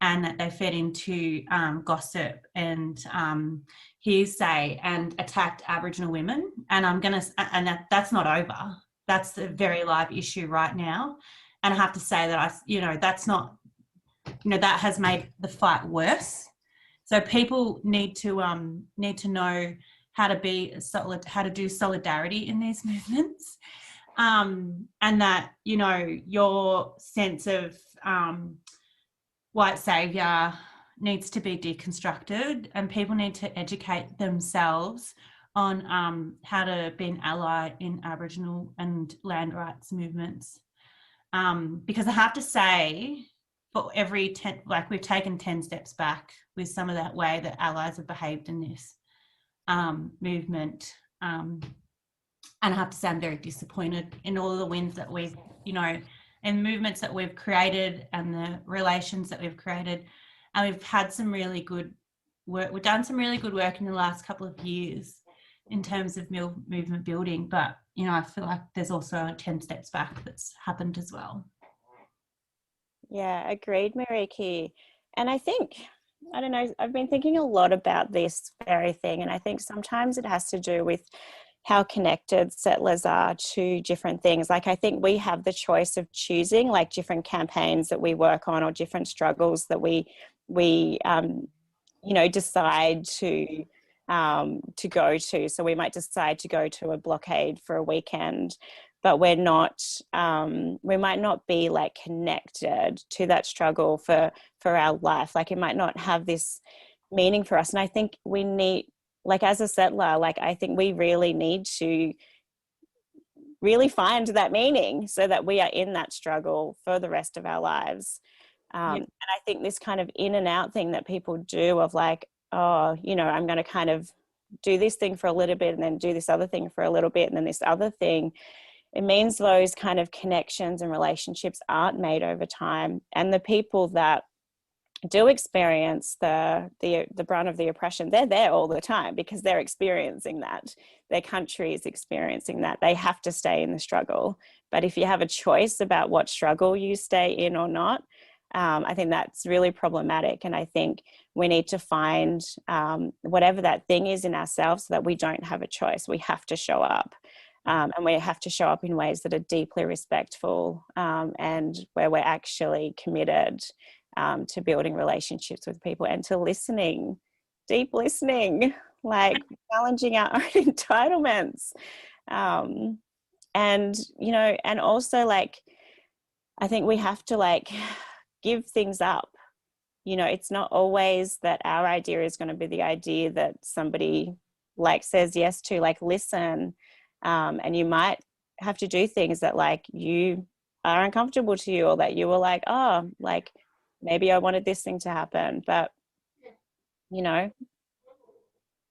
and that they fed into gossip and hearsay and attacked Aboriginal women. And that's not over. That's a very live issue right now. And I have to say that that's not, that has made the fight worse. So people need to know how to do solidarity in these movements, and that your sense of white saviour needs to be deconstructed, and people need to educate themselves on how to be an ally in Aboriginal and land rights movements. Because I have to say, for every 10, we've taken 10 steps back with some of that way that allies have behaved in this movement. And I have to say, I'm very disappointed in all of the wins that we've, and movements that we've created and the relations that we've created. And we've had some really good work. We've done some really good work in the last couple of years in terms of movement building. But, I feel like there's also 10 steps back that's happened as well. Yeah, agreed, Meriki. And I think, I don't know, I've been thinking a lot about this very thing. And I think sometimes it has to do with how connected settlers are to different things. Like, I think we have the choice of choosing like different campaigns that we work on, or different struggles that we decide to go to. So we might decide to go to a blockade for a weekend, but we might not be like connected to that struggle for our life. Like, it might not have this meaning for us. And I think we need, like, as a settler, like, I think we really need to really find that meaning so that we are in that struggle for the rest of our lives. And I think this kind of in and out thing that people do of like, I'm going to kind of do this thing for a little bit and then do this other thing for a little bit and then this other thing, it means those kind of connections and relationships aren't made over time. And the people that do experience the brunt of the oppression, they're there all the time because they're experiencing that. Their country is experiencing that. They have to stay in the struggle. But if you have a choice about what struggle you stay in or not, I think that's really problematic. And I think we need to find whatever that thing is in ourselves so that we don't have a choice. We have to show up. And we have to show up in ways that are deeply respectful, and where we're actually committed to building relationships with people and to listening, deep listening, like challenging our own entitlements. And also, like, I think we have to like give things up. It's not always that our idea is going to be the idea that somebody like says yes to. Like, listen, and you might have to do things that like you are uncomfortable to you, or that you were like, oh, like maybe I wanted this thing to happen. But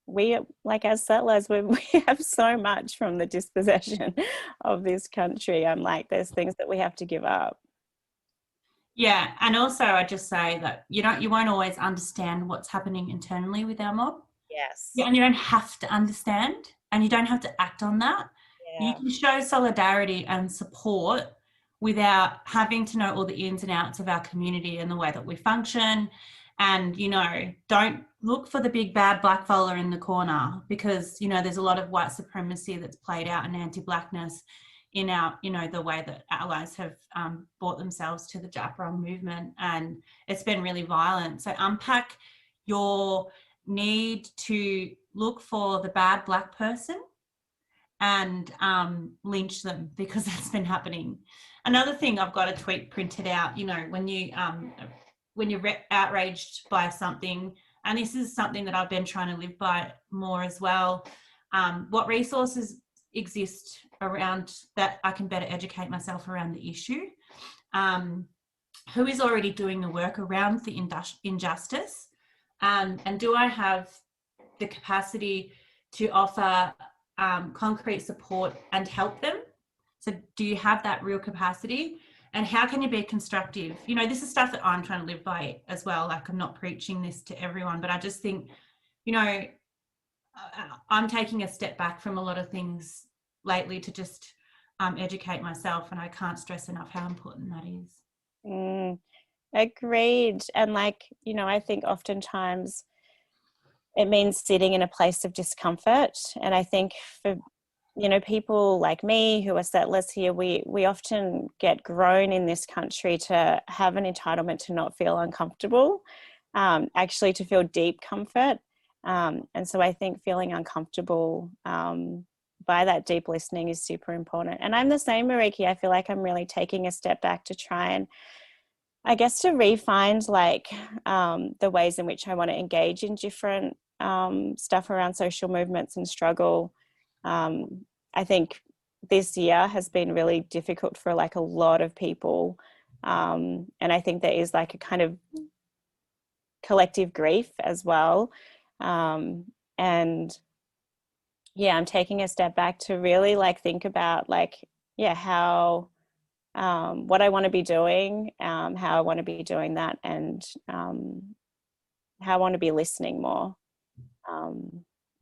we, like, as settlers, we have so much from the dispossession of this country. I'm like, there's things that we have to give up. Yeah, and also I just say that you won't always understand what's happening internally with our mob. Yes. Yeah, and you don't have to understand, and you don't have to act on that. Yeah. You can show solidarity and support without having to know all the ins and outs of our community and the way that we function. And, don't look for the big bad black fella in the corner, because, there's a lot of white supremacy that's played out in anti-blackness in our, the way that allies have brought themselves to the 𝗣𝗯 movement, and it's been really violent. So unpack your need to look for the bad black person and lynch them, because that's been happening. Another thing, I've got a tweet printed out, when you're outraged by something, and this is something that I've been trying to live by more as well, what resources exist around that I can better educate myself around the issue, who is already doing the work around the injustice, and do I have the capacity to offer concrete support and help them? So do you have that real capacity? And how can you be constructive? This is stuff that I'm trying to live by as well. Like, I'm not preaching this to everyone, but I just think, I'm taking a step back from a lot of things lately to just educate myself, and I can't stress enough how important that is. Agreed. And like, you know, I think oftentimes it means sitting in a place of discomfort. And I think for, you know, people like me who are settlers here, we often get grown in this country to have an entitlement to not feel uncomfortable, actually to feel deep comfort. And so I think feeling uncomfortable by that deep listening is super important. And I'm the same, Meriki. I feel like I'm really taking a step back to try and, I guess, to re-find like the ways in which I want to engage in different stuff around social movements and struggle. I think this year has been really difficult for like a lot of people. And I think there is like a kind of collective grief as well. And yeah, I'm taking a step back to really like think about like, yeah, how, what I want to be doing, how I want to be doing that, and how I want to be listening more,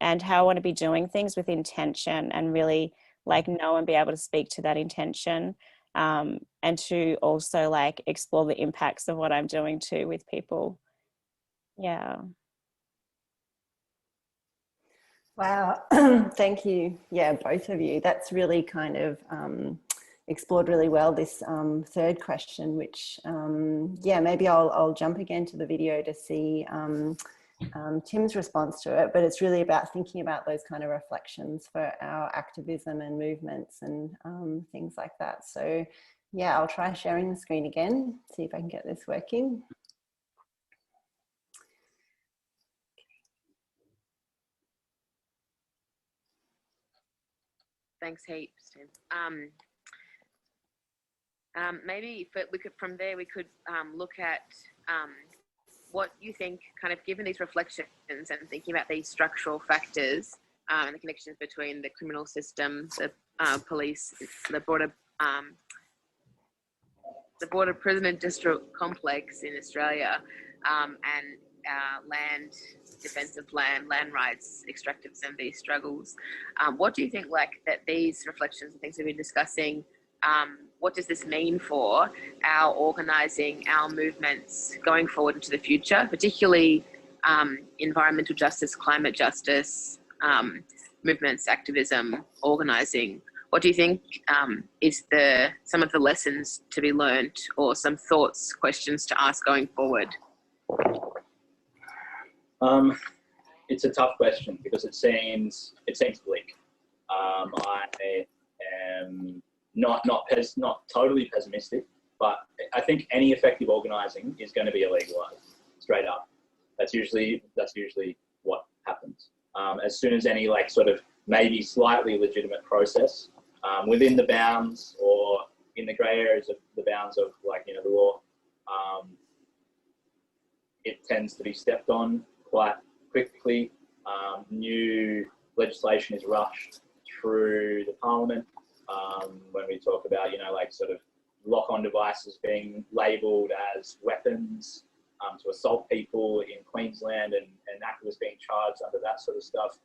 and how I want to be doing things with intention and really like know and be able to speak to that intention, and to also like explore the impacts of what I'm doing too with people. Yeah. Wow, thank you. Yeah, both of you. That's really kind of explored really well this third question, which, yeah, maybe I'll jump again to the video to see Tim's response to it, but it's really about thinking about those kind of reflections for our activism and movements and things like that. So yeah, I'll try sharing the screen again, see if I can get this working. Thanks heaps, Tim. Maybe from there we could look at what you think, kind of given these reflections and thinking about these structural factors and the connections between the criminal system, the police, the border prison and district complex in Australia, and land, defense of land rights, extractivism, these struggles. What do you think, like, that these reflections and things we've been discussing, what does this mean for our organising, our movements going forward into the future, particularly environmental justice, climate justice, movements, activism, organising? What do you think is some of the lessons to be learned, or some thoughts, questions to ask going forward? It's a tough question because it seems bleak. I am not totally pessimistic, but I think any effective organising is going to be illegalised straight up. That's usually what happens. As soon as any like sort of maybe slightly legitimate process within the bounds or in the grey areas of the bounds of, like, you know, the law, it tends to be stepped on quite quickly. New legislation is rushed through the parliament. When we talk about, you know, like sort of lock-on devices being labelled as weapons to assault people in Queensland, and activists being charged under that sort of stuff.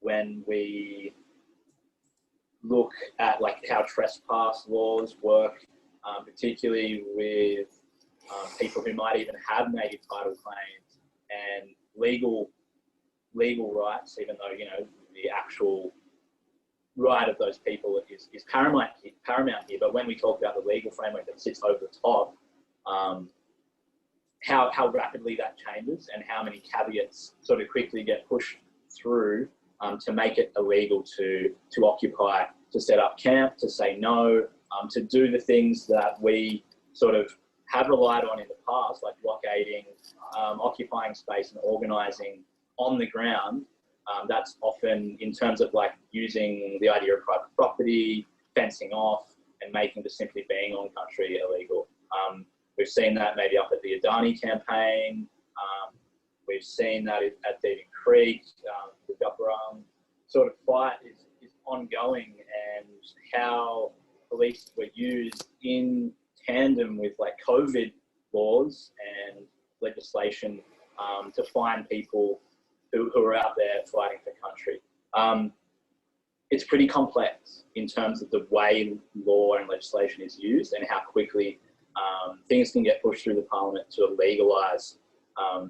When we look at like how trespass laws work, particularly with people who might even have native title claims and legal rights, even though, you know, the actual right of those people is paramount here. But when we talk about the legal framework that sits over the top, how rapidly that changes and how many caveats sort of quickly get pushed through to make it illegal to occupy, to set up camp, to say no, to do the things that we sort of have relied on in the past, like blockading, occupying space and organising on the ground. That's often in terms of like using the idea of private property, fencing off, and making just simply being on country illegal. We've seen that maybe up at the Adani campaign. We've seen that at Devon Creek. The Gupperang sort of fight is ongoing, and how police were used in tandem with like COVID laws and legislation to find people who are out there fighting for country. it's pretty complex in terms of the way law and legislation is used and how quickly things can get pushed through the parliament to legalise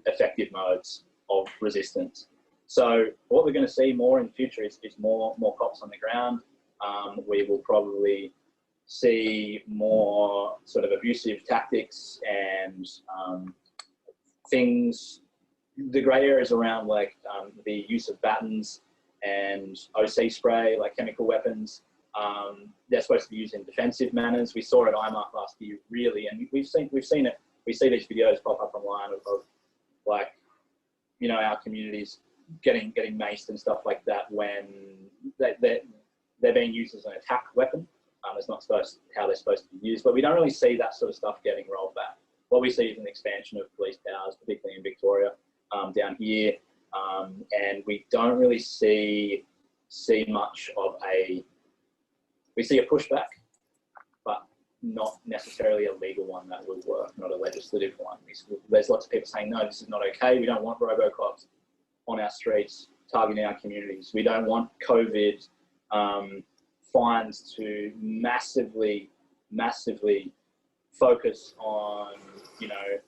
effective modes of resistance. So what we're going to see more in the future is more cops on the ground. We will probably see more sort of abusive tactics and things, the grey areas around like the use of batons and OC spray, like chemical weapons. They're supposed to be used in defensive manners. We saw it at IMARC last year, really, and we've seen it. We see these videos pop up online of like, you know, our communities getting maced and stuff like that when they're being used as an attack weapon. It's not how they're supposed to be used, but we don't really see that sort of stuff getting rolled back. What we see is an expansion of police powers, particularly in Victoria, down here, and we don't really see much of we see a pushback, but not necessarily a legal one that would work, not a legislative one. There's lots of people saying, no, this is not okay. We don't want robocops on our streets targeting our communities. We don't want COVID fines to massively focus on, you know,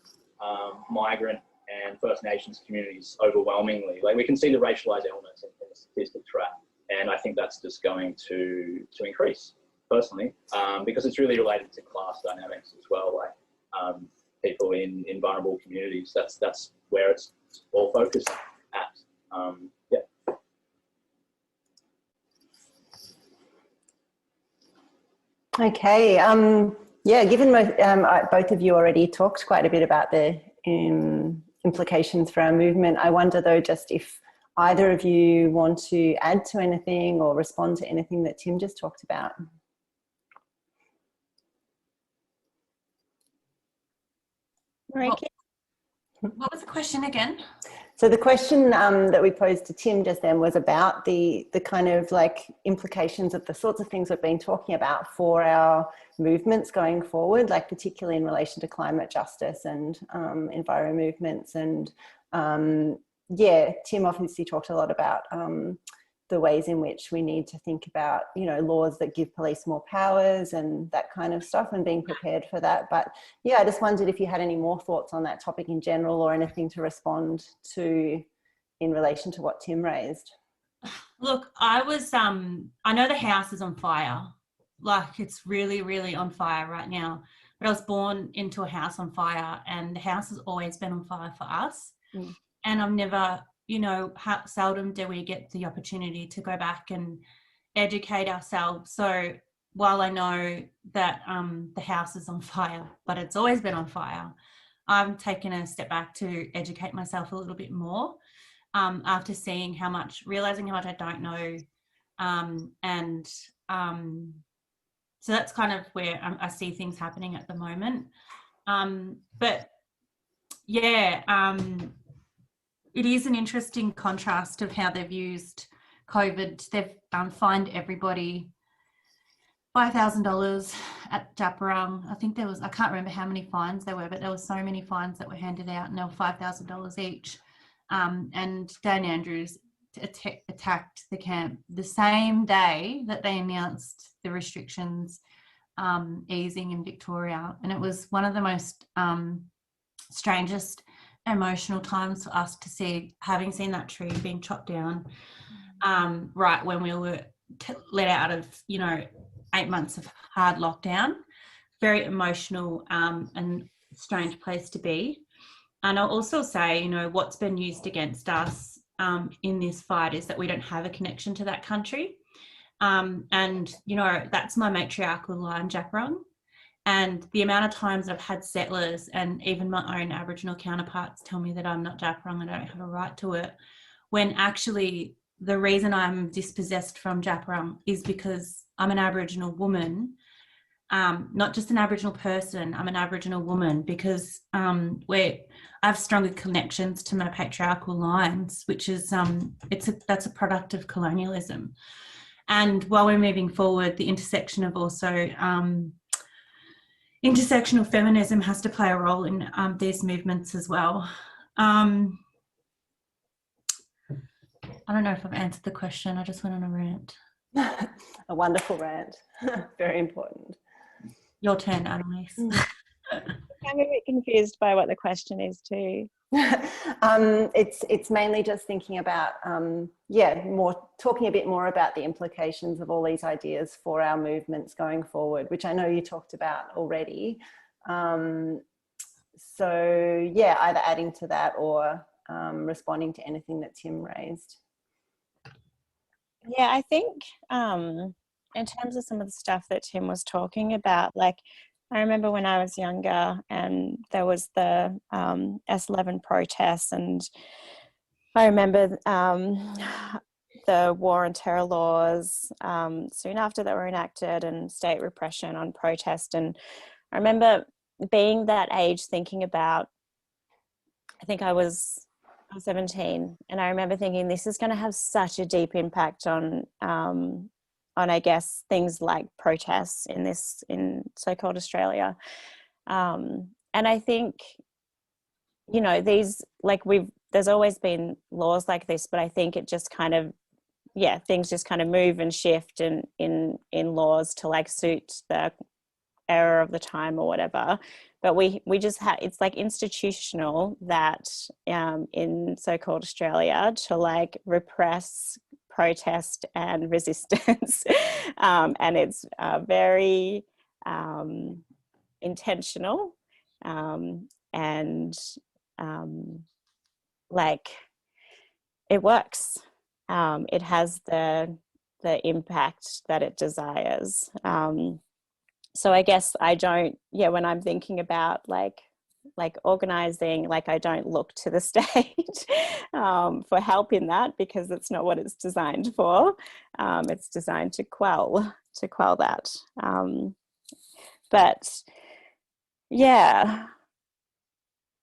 migrant and First Nations communities overwhelmingly. Like, we can see the racialized elements in the statistics, right? And I think that's just going to increase, personally, because it's really related to class dynamics as well. Like people in vulnerable communities, that's where it's all focused at. Yeah. Okay. Yeah, given both of you already talked quite a bit about the implications for our movement, I wonder though, just if either of you want to add to anything or respond to anything that Tim just talked about. What was the question again? So the question that we posed to Tim just then was about the kind of like implications of the sorts of things we've been talking about for our movements going forward, like particularly in relation to climate justice and enviro movements. And yeah, Tim obviously talked a lot about the ways in which we need to think about, you know, laws that give police more powers and that kind of stuff, and being prepared for that. But yeah, I just wondered if you had any more thoughts on that topic in general, or anything to respond to in relation to what Tim raised. Look, I know the house is on fire. Like, it's really, really on fire right now. But I was born into a house on fire, and the house has always been on fire for us. Mm. And I've never, you know, seldom do we get the opportunity to go back and educate ourselves. So while I know that the house is on fire, but it's always been on fire, I've taken a step back to educate myself a little bit more after realizing how much I don't know. So that's kind of where I see things happening at the moment. But yeah, it is an interesting contrast of how they've used COVID. They've fined everybody $5,000 at 𝗣𝗯𝗯. I think there was, I can't remember how many fines there were, but there were so many fines that were handed out, and they were $5,000 each. And Dan Andrews attacked the camp the same day that they announced the restrictions easing in Victoria. And it was one of the most strangest emotional times for us to see, having seen that tree being chopped down right when we were let out of, you know, 8 months of hard lockdown. Very emotional and strange place to be. And I'll also say, you know, what's been used against us in this fight is that we don't have a connection to that country. And, you know, that's my matriarchal line, 𝗣𝗯𝗯. And the amount of times I've had settlers and even my own Aboriginal counterparts tell me that I'm not 𝗣𝗯𝗯, I don't have a right to it, when actually the reason I'm dispossessed from 𝗣𝗯𝗯 is because I'm an Aboriginal woman, not just an Aboriginal person, I'm an Aboriginal woman, because I have stronger connections to my patriarchal lines, which is, that's a product of colonialism. And while we're moving forward, the intersection of also intersectional feminism has to play a role in these movements as well. I don't know if I've answered the question. I just went on a rant. A wonderful rant. Very important. Your turn, Anne-lise. I'm a bit confused by what the question is too. It's mainly just thinking about, talking a bit more about the implications of all these ideas for our movements going forward, which I know you talked about already. So yeah, either adding to that or responding to anything that Tim raised. Yeah, I think in terms of some of the stuff that Tim was talking about, like I remember when I was younger and there was the S11 protests, and I remember the war and terror laws soon after that were enacted, and state repression on protest. And I remember being that age thinking about, I think I was 17, and I remember thinking this is going to have such a deep impact on I guess things like protests in so-called Australia, and I think, you know, these, like, there's always been laws like this, but I think it just kind of, things just kind of move and shift in laws to like suit the era of the time or whatever. But we just have, it's like institutional that in so-called Australia to like repress protest and resistance, and it's very intentional, and like it works. It has the impact that it desires. So I guess I don't, when I'm thinking about like organising, like I don't look to the state for help in that, because it's not what it's designed for. It's designed to quell that. But yeah,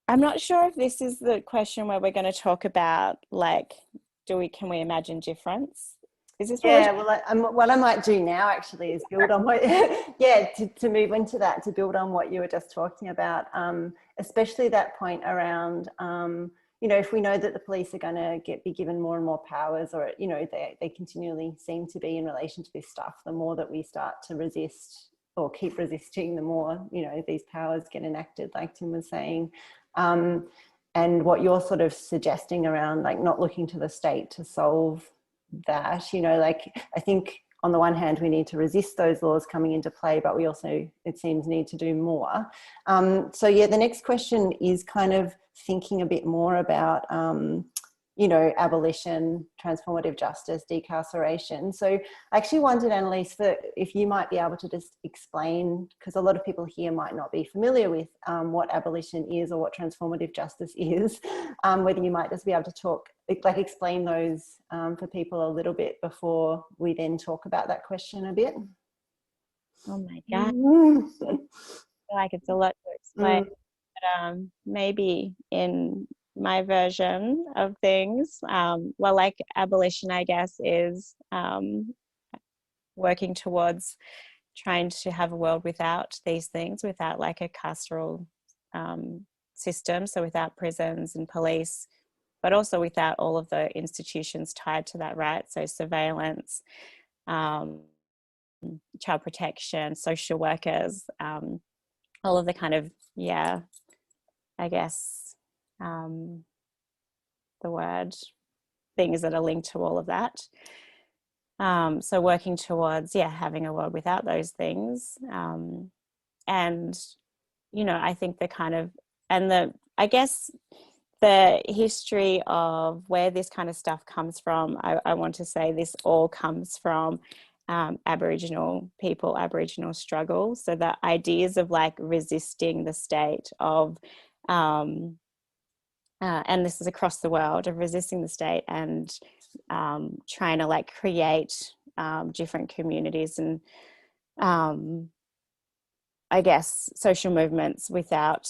I'm not sure if this is the question where we're going to talk about like, can we imagine difference? Is this what I might do now actually is build on what, to move into that, to build on what you were just talking about, especially that point around, you know, if we know that the police are going to be given more and more powers, or, you know, they continually seem to be in relation to this stuff, the more that we start to resist or keep resisting, the more, you know, these powers get enacted, like Tim was saying. And what you're sort of suggesting around like not looking to the state to solve that, you know, like I think on the one hand we need to resist those laws coming into play, but we also, it seems, need to do more. So yeah, the next question is kind of thinking a bit more about you know, abolition, transformative justice, decarceration. So I actually wondered, Anne-lise, if you might be able to just explain, because a lot of people here might not be familiar with what abolition is or what transformative justice is, whether you might just be able to talk, like explain those for people a little bit before we then talk about that question a bit. Oh my God. I feel like it's a lot to explain. But maybe in my version of things, well, like abolition, I guess, is working towards trying to have a world without these things, without like a carceral system, so without prisons and police, but also without all of the institutions tied to that, right? So surveillance, child protection, social workers, all of the kind of, I guess, the word, things that are linked to all of that. So working towards, having a world without those things. And, you know, I think the kind of, and I guess the history of where this kind of stuff comes from, I want to say this all comes from Aboriginal people, Aboriginal struggle. So the ideas of like resisting the state, of and this is across the world, of resisting the state and trying to like create different communities and I guess social movements without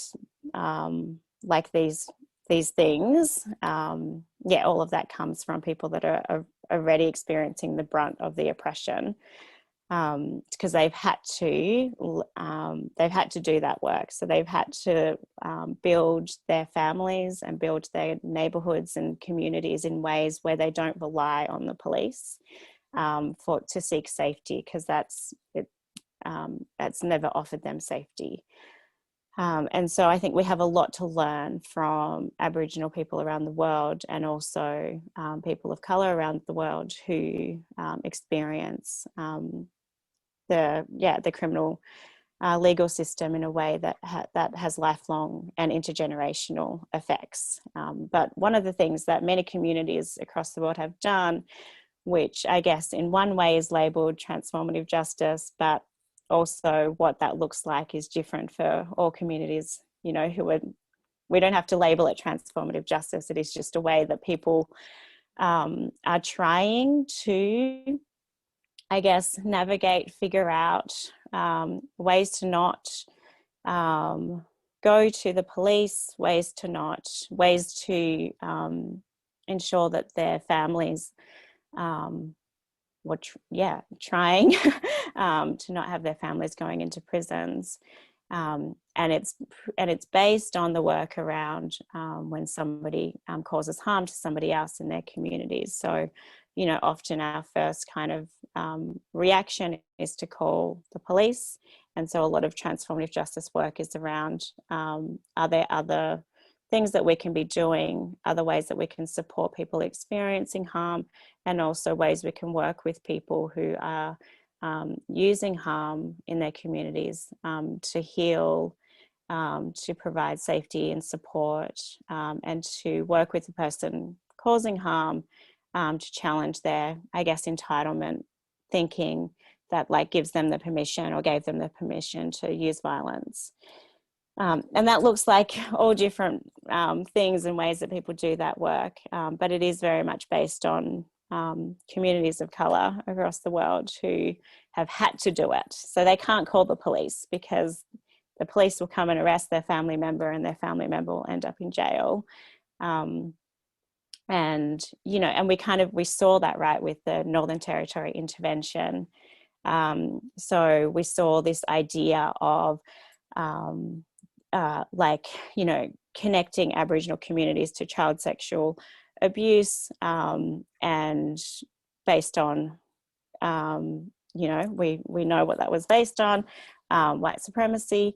like these things. All of that comes from people that are already experiencing the brunt of the oppression, because they've had to do that work. So they've had to build their families and build their neighborhoods and communities in ways where they don't rely on the police, to seek safety, because that's never offered them safety. And so I think we have a lot to learn from Aboriginal people around the world, and also people of colour around the world who experience the criminal legal system in a way that has lifelong and intergenerational effects. But one of the things that many communities across the world have done, which I guess in one way is labelled transformative justice, but also what that looks like is different for all communities, you know, we don't have to label it transformative justice. It is just a way that people are trying to, I guess, navigate, figure out ways to not go to the police, ways to ensure that their families trying to not have their families going into prisons. And it's based on the work around when somebody causes harm to somebody else in their communities. So, you know, often our first kind of reaction is to call the police. And so a lot of transformative justice work is around, are there other things that we can be doing, other ways that we can support people experiencing harm, and also ways we can work with people who are using harm in their communities to heal, to provide safety and support, and to work with the person causing harm to challenge their, I guess, entitlement thinking that like gives them the permission or gave them the permission to use violence. And that looks like all different things and ways that people do that work, but it is very much based on communities of colour across the world who have had to do it. So they can't call the police because the police will come and arrest their family member, and their family member will end up in jail. And, you know, and we saw that, right, with the Northern Territory intervention. So we saw this idea of like, you know, connecting Aboriginal communities to child sexual abuse, and based on, you know, we know what that was based on, white supremacy,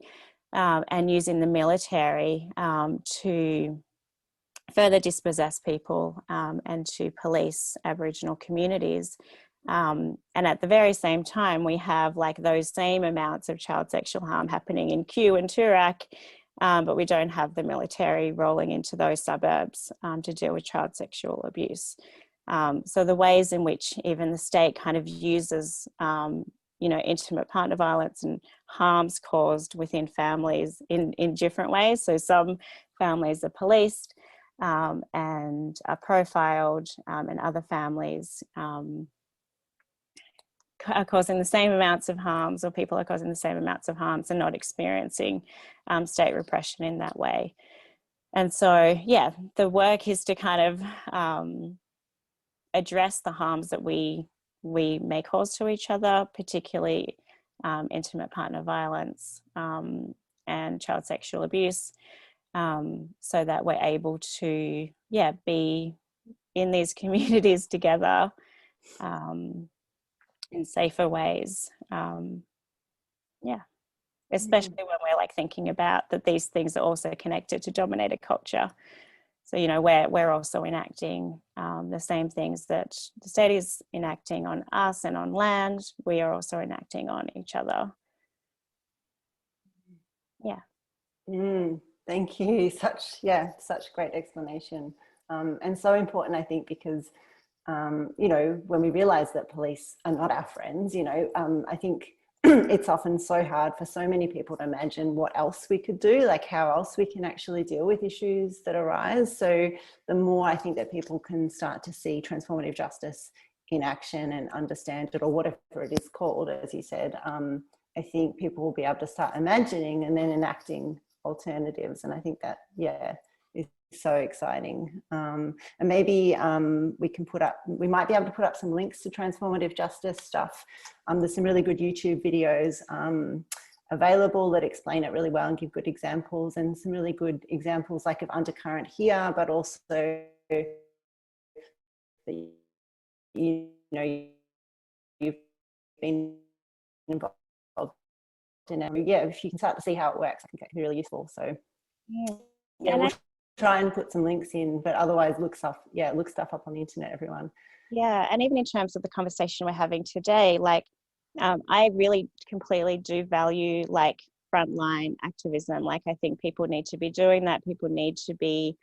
and using the military to further dispossess people and to police Aboriginal communities. And at the very same time, we have like those same amounts of child sexual harm happening in Kew and Toorak, but we don't have the military rolling into those suburbs to deal with child sexual abuse. So the ways in which even the state kind of uses, you know, intimate partner violence and harms caused within families in different ways. So some families are policed and are profiled, and other families are causing the same amounts of harms, or people are causing the same amounts of harms and not experiencing state repression in that way. And so, yeah, the work is to kind of address the harms that we may cause to each other, particularly intimate partner violence and child sexual abuse, so that we're able to, yeah, be in these communities together in safer ways. Yeah, especially when we're like thinking about that these things are also connected to dominated culture. So, you know, we're also enacting the same things that the state is enacting on us and on land. We are also enacting on each other. Yeah. Thank you. Such great explanation. And so important, I think, because you know, when we realize that police are not our friends, you know, I think it's often so hard for so many people to imagine what else we could do, like how else we can actually deal with issues that arise. So the more I think that people can start to see transformative justice in action and understand it, or whatever it is called, as you said, I think people will be able to start imagining and then enacting alternatives. And I think that, yeah, is so exciting. And maybe we might be able to put up some links to transformative justice stuff. There's some really good YouTube videos available that explain it really well and give good examples, and some really good examples like of Undercurrent here, but also, you know, you've been involved in it. Yeah, if you can start to see how it works, I think that can be really useful. So yeah, we'll try and put some links in, but otherwise look stuff up on the internet, everyone. Yeah, and even in terms of the conversation we're having today, like I really completely do value like frontline activism. Like I think people need to be doing that. People need to be,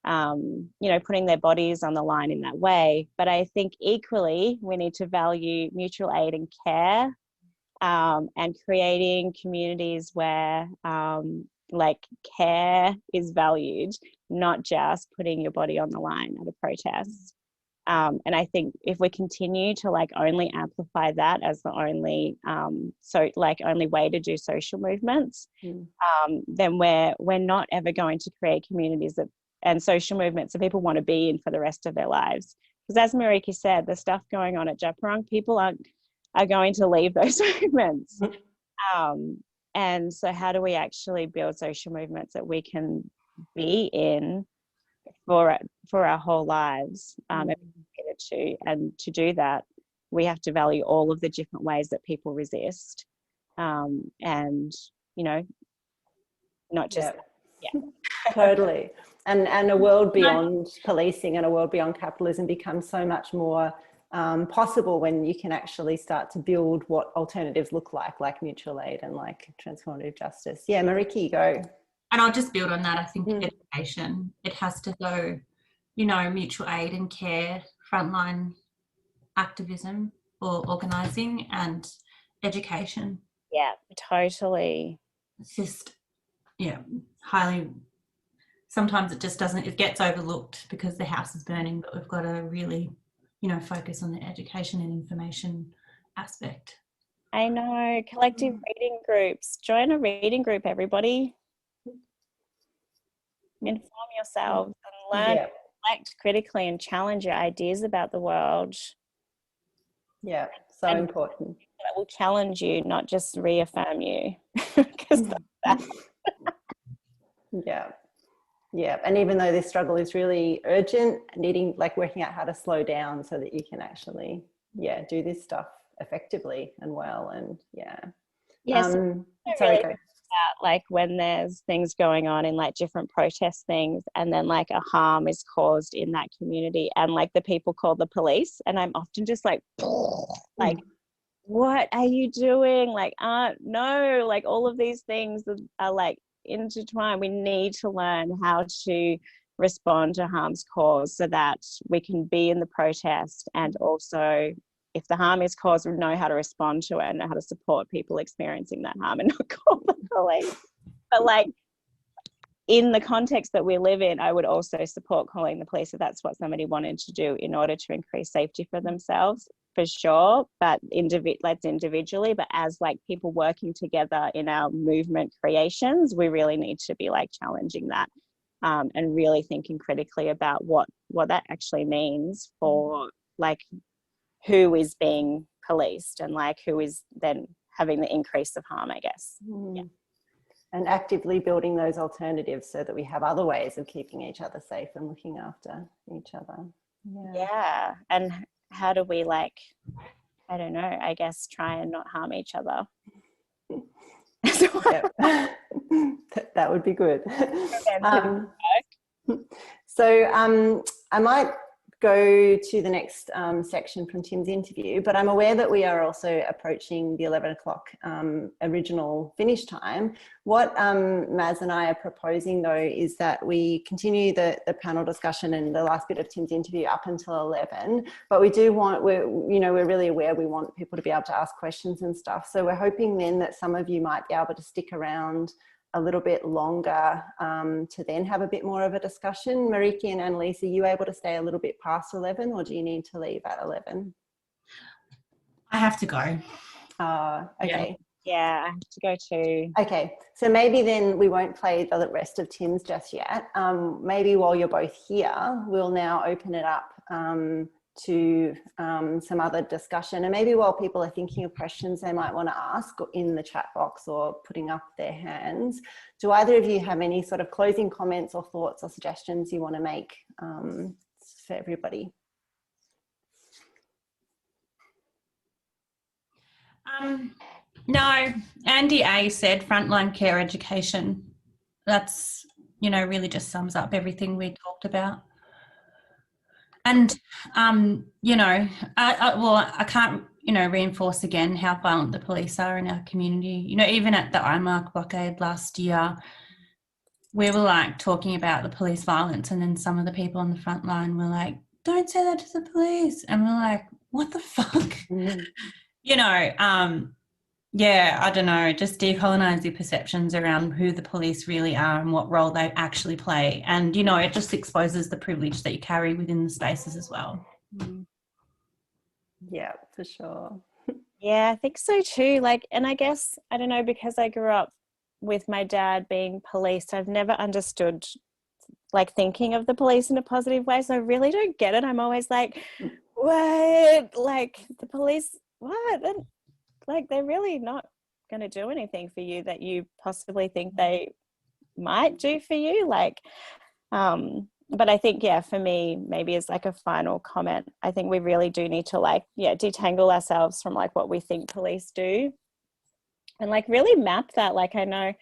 you know, putting their bodies on the line in that way. But I think equally we need to value mutual aid and care, and creating communities where like care is valued, not just putting your body on the line at a protest. And I think if we continue to like only amplify that as the only only way to do social movements, then we're not ever going to create communities and social movements that people want to be in for the rest of their lives. Because as Meriki said, the stuff going on at 𝗳𝗏𝗏, people are going to leave those movements. And so how do we actually build social movements that we can be in for our whole lives, and to do that we have to value all of the different ways that people resist, and you know, not just Totally. And a world beyond policing and a world beyond capitalism becomes so much more possible when you can actually start to build what alternatives look like mutual aid and like transformative justice. Yeah, Meriki, go. And I'll just build on that. I think education, it has to go, you know, mutual aid and care, frontline activism or organising, and education. Yeah, totally. It's just, yeah, highly, sometimes it just doesn't, it gets overlooked because the house is burning, but we've got to really, you know, focus on the education and information aspect. I know, collective reading groups. Join a reading group, everybody. Inform yourselves and learn, reflect critically and challenge your ideas about the world. Yeah, so and important. That will challenge you, not just reaffirm you. Because yeah, and even though this struggle is really urgent, needing like working out how to slow down so that you can actually do this stuff effectively and well. And sorry, go. Like when there's things going on in like different protest things, and then like a harm is caused in that community, and like the people call the police, and I'm often just like what are you doing? Like no, like all of these things are like intertwined. We need to learn how to respond to harms caused so that we can be in the protest, and also if the harm is caused, we know how to respond to it and know how to support people experiencing that harm and not call the police. But like in the context that we live in, I would also support calling the police if that's what somebody wanted to do in order to increase safety for themselves, for sure. But let's individually, but as like people working together in our movement creations, we really need to be like challenging that, and really thinking critically about what that actually means for like who is being policed and like who is then having the increase of harm, I guess. And actively building those alternatives so that we have other ways of keeping each other safe and looking after each other. Yeah. And how do we like, I don't know, I guess try and not harm each other. That would be good. So I might go to the next section from Tim's interview, but I'm aware that we are also approaching the 11 o'clock original finish time. What Maz and I are proposing though is that we continue the panel discussion and the last bit of Tim's interview up until 11, but we do want, we're really aware we want people to be able to ask questions and stuff. So we're hoping then that some of you might be able to stick around a little bit longer to then have a bit more of a discussion. Meriki and Anne-lise, are you able to stay a little bit past 11 or do you need to leave at 11? I have to go. Okay. Yeah, I have to go too. Okay, so maybe then we won't play the rest of Tim's just yet. Maybe while you're both here, we'll now open it up to some other discussion, and maybe while people are thinking of questions they might want to ask in the chat box or putting up their hands, do either of you have any sort of closing comments or thoughts or suggestions you want to make for everybody? No, Andy A said frontline care education. That's, really just sums up everything we talked about. And, I can't, reinforce again how violent the police are in our community. Even at the IMARC blockade last year, we were like talking about the police violence, and then some of the people on the front line were like, don't say that to the police. And we're like, what the fuck? Yeah, I don't know, just decolonise your perceptions around who the police really are and what role they actually play. And, it just exposes the privilege that you carry within the spaces as well. Yeah, for sure. Yeah, I think so too. And I guess, I don't know, because I grew up with my dad being police, I've never understood thinking of the police in a positive way. So I really don't get it. I'm always like, what? The police, what? And they're really not going to do anything for you that you possibly think they might do for you. But I think, for me, maybe as a final comment, I think we really do need to detangle ourselves from what we think police do, and really map that. I know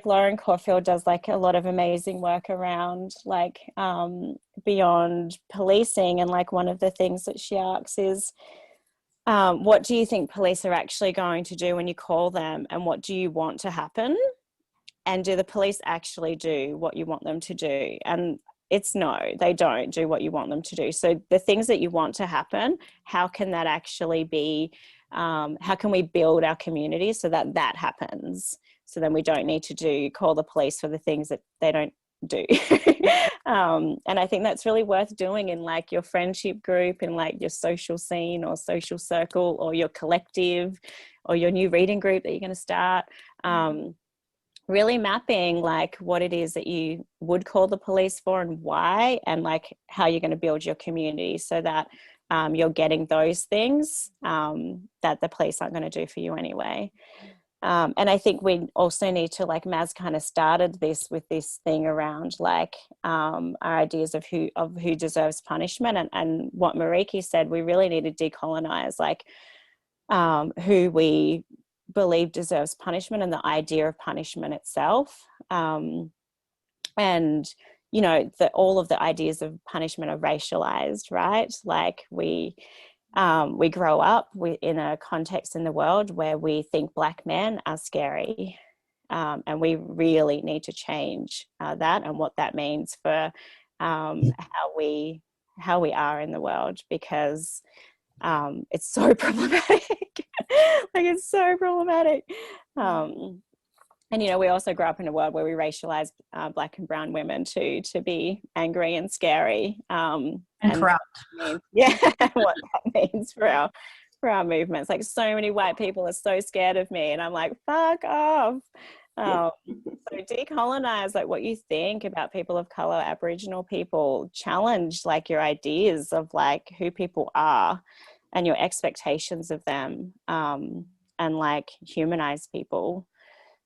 Lauren Caulfield does a lot of amazing work around beyond policing, and one of the things that she asks is, what do you think police are actually going to do when you call them, and what do you want to happen, and do the police actually do what you want them to do? And it's no, they don't do what you want them to do. So the things that you want to happen, how can that actually be, how can we build our community so that that happens? So then we don't need to call the police for the things that they don't do. And I think that's really worth doing in your friendship group, in your social scene or social circle, or your collective, or your new reading group that you're going to start. Really mapping what it is that you would call the police for and why, and how you're going to build your community so that you're getting those things that the police aren't going to do for you anyway. And I think we also need to, Maz kind of started this with this thing around our ideas of who deserves punishment, and what Meriki said, we really need to decolonize who we believe deserves punishment and the idea of punishment itself. And all of the ideas of punishment are racialized, right? We grow up in a context in the world where we think Black men are scary, and we really need to change that and what that means for how we are in the world, because it's so problematic. It's so problematic. And we also grew up in a world where we racialize Black and brown women to be angry and scary, and corrupt. What that means for our movements. So many white people are so scared of me, and I'm like, fuck off. So decolonize what you think about people of color, Aboriginal people. Challenge your ideas of who people are and your expectations of them, and humanize people,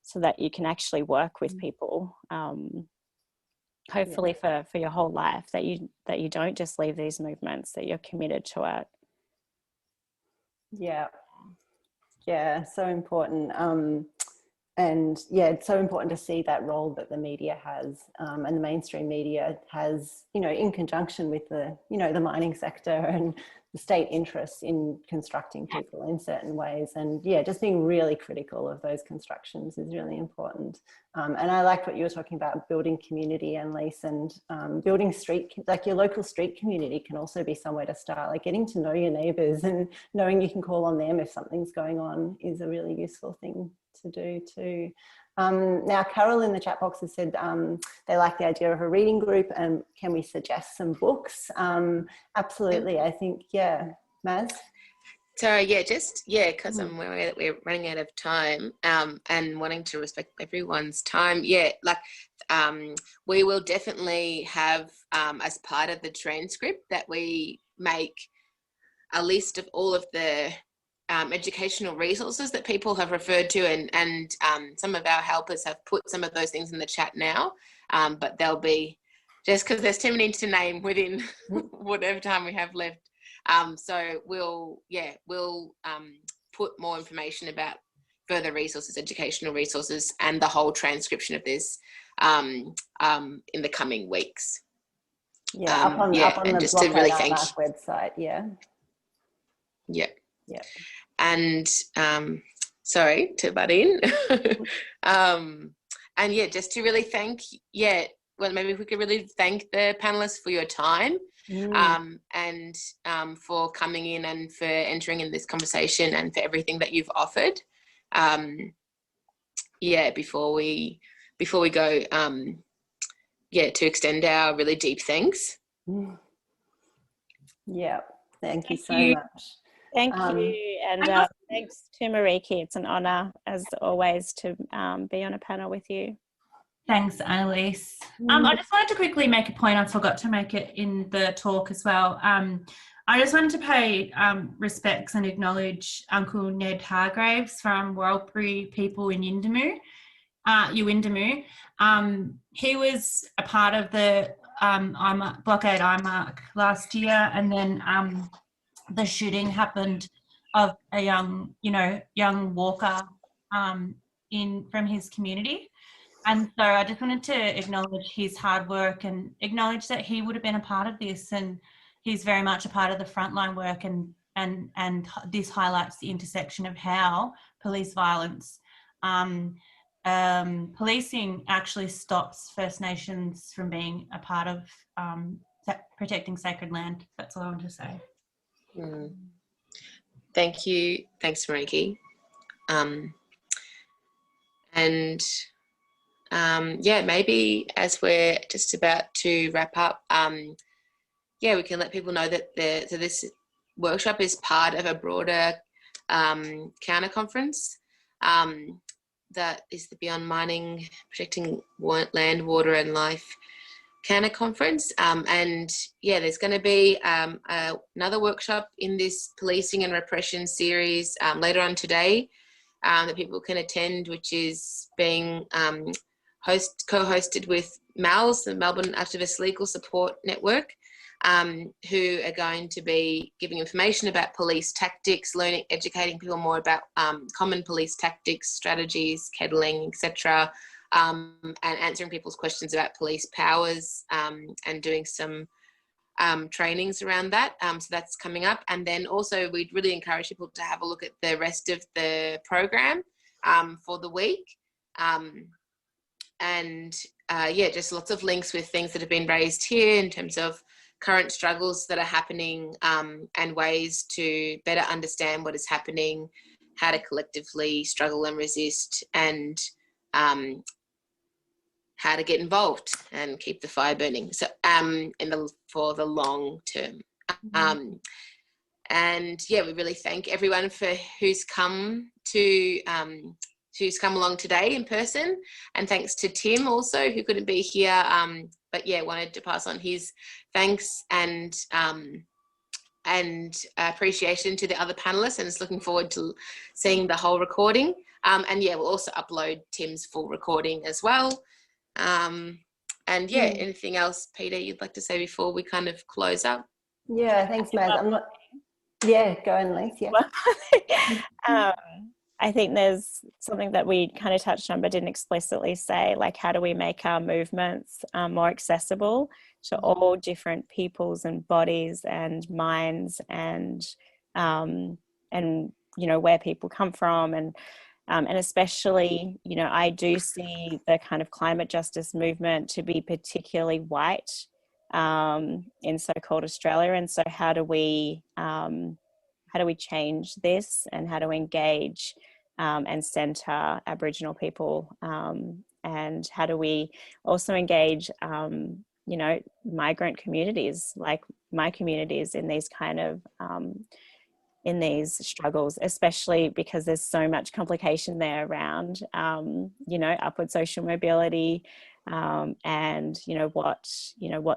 so that you can actually work with people, hopefully for your whole life, that you don't just leave these movements, that you're committed to it. Yeah, so important. And it's so important to see that role that the media has, and the mainstream media has, in conjunction with the mining sector and the state interests in constructing people in certain ways. And just being really critical of those constructions is really important. And I liked what you were talking about, building community, Anne-lise, and building your local street community can also be somewhere to start. Getting to know your neighbours and knowing you can call on them if something's going on is a really useful thing to do too. Now, Carol in the chat box has said they like the idea of a reading group, and can we suggest some books? Absolutely, I think, Maz? Sorry, because I'm aware that we're running out of time, and wanting to respect everyone's time. We will definitely have, as part of the transcript, that we make a list of all of the educational resources that people have referred to, and some of our helpers have put some of those things in the chat now, but they'll be, just because there's too many to name within whatever time we have left. So we'll put more information about further resources, educational resources, and the whole transcription of this in the coming weeks. Yeah, up on and the just to really thank website. Yeah. And sorry to butt in. And yeah, just to really thank, well, maybe if we could really thank the panelists for your time and for coming in and for entering in this conversation and for everything that you've offered. Before we go, to extend our really deep thanks. Yeah, thank you so much. Thank you, and thanks to Meriki. It's an honour, as always, to be on a panel with you. Thanks, Anne-lise. I just wanted to quickly make a point. I forgot to make it in the talk as well. I just wanted to pay respects and acknowledge Uncle Ned Hargraves from 𝗣𝗶𝗶𝗶𝗀 people in Yuwindamu. He was a part of the blockade IMARC last year, and then the shooting happened of a young walker from his community. And so I just wanted to acknowledge his hard work and acknowledge that he would have been a part of this, and he's very much a part of the frontline work, and this highlights the intersection of how police violence, policing actually stops First Nations from being a part of protecting sacred land. That's all I want to say. Thank you. Thanks, Meriki. Maybe as we're just about to wrap up, we can let people know that this workshop is part of a broader counter conference that is the Beyond Mining, Protecting Land, Water and Life counter conference. There's going to be another workshop in this policing and repression series later on today that people can attend, which is being co-hosted with MALS, the Melbourne Activist Legal Support Network, who are going to be giving information about police tactics, educating people more about common police tactics, strategies, kettling, etc., and answering people's questions about police powers, and doing some trainings around that. So that's coming up. And then also we'd really encourage people to have a look at the rest of the program for the week. Just lots of links with things that have been raised here in terms of current struggles that are happening, and ways to better understand what is happening, how to collectively struggle and resist, and how to get involved and keep the fire burning. So for the long term. We really thank everyone who's come along today in person, and thanks to Tim also, who couldn't be here, wanted to pass on his thanks and appreciation to the other panelists, and is looking forward to seeing the whole recording. We'll also upload Tim's full recording as well. Anything else, Peter, you'd like to say before we kind of close up? Yeah, thanks, Maz. Go on, Lise. I think there's something that we kind of touched on but didn't explicitly say, like how do we make our movements more accessible to all different peoples and bodies and minds, and where people come from, and especially, I do see the kind of climate justice movement to be particularly white in so-called Australia. And so how do we change this, and how do we engage and centre Aboriginal people, and how do we also engage migrant communities like my communities in these kind of in these struggles, especially because there's so much complication there around upward social mobility, and what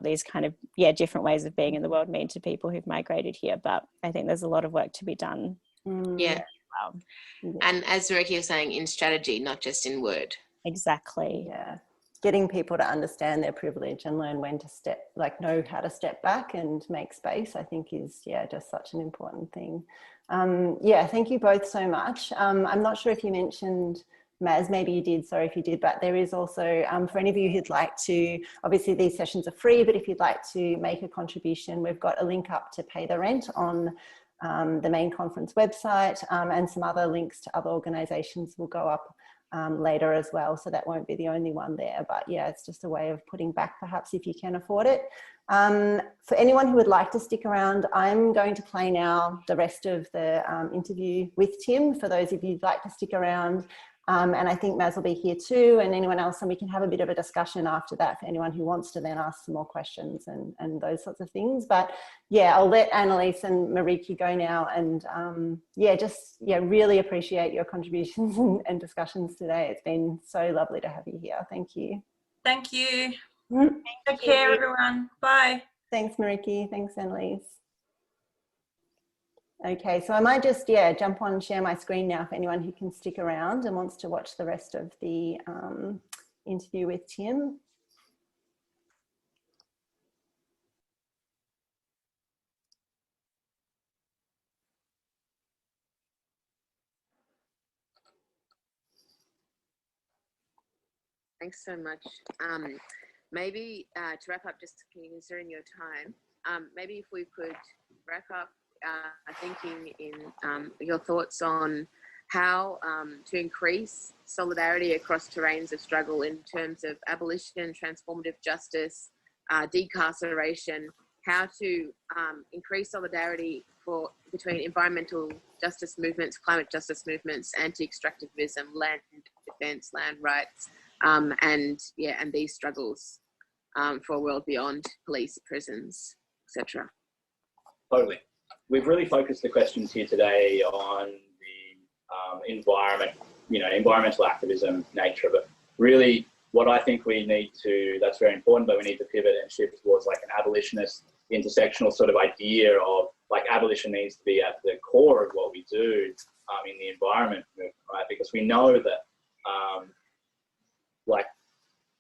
these kind of different ways of being in the world mean to people who've migrated here. But I think there's a lot of work to be done. And as Meriki was saying, in strategy, not just in word. Exactly. Yeah. getting people to understand their privilege and learn when to know how to step back and make space, I think is, yeah, just such an important thing. Yeah, thank you both so much. I'm not sure if you mentioned, Maz, maybe you did, sorry if you did, but there is also, for any of you who'd like to, obviously these sessions are free, but if you'd like to make a contribution, we've got a link up to pay the rent on the main conference website, and some other links to other organisations will go up later as well, so that won't be the only one there, but yeah, it's just a way of putting back perhaps if you can afford it. For anyone who would like to stick around, I'm going to play now the rest of the interview with Tim, for those of you who'd like to stick around. And I think Maz will be here too, and anyone else, and we can have a bit of a discussion after that for anyone who wants to then ask some more questions and those sorts of things. But yeah, I'll let Anne-lise and Meriki go now, and yeah, really appreciate your contributions and discussions today. It's been so lovely to have you here. Thank you. Thank you. Take care, everyone. Bye. Thanks, Meriki. Thanks, Anne-lise. Okay, so I might just, yeah, jump on and share my screen now for anyone who can stick around and wants to watch the rest of the interview with Tim. Thanks so much. Maybe to wrap up, just considering your time, maybe if we could wrap up thinking in your thoughts on how to increase solidarity across terrains of struggle in terms of abolition, transformative justice, decarceration, how to increase solidarity between environmental justice movements, climate justice movements, anti-extractivism, land defence, land rights, and these struggles for a world beyond police, prisons, etc. Totally. We've really focused the questions here today on the environment, environmental activism nature of it. Really, what I think we need to, that's very important, but we need to pivot and shift towards like an abolitionist, intersectional sort of idea of like abolition needs to be at the core of what we do in the environment movement, right? Because we know that like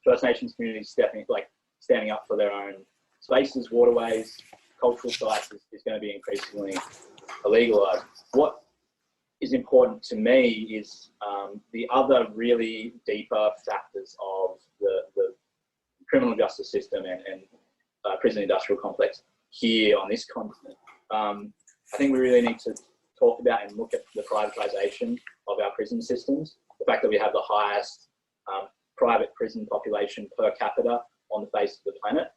First Nations communities standing up for their own spaces, waterways, cultural sites is going to be increasingly illegalised. What is important to me is the other really deeper factors of the criminal justice system and prison industrial complex here on this continent. I think we really need to talk about and look at the privatisation of our prison systems, the fact that we have the highest private prison population per capita on the face of the planet,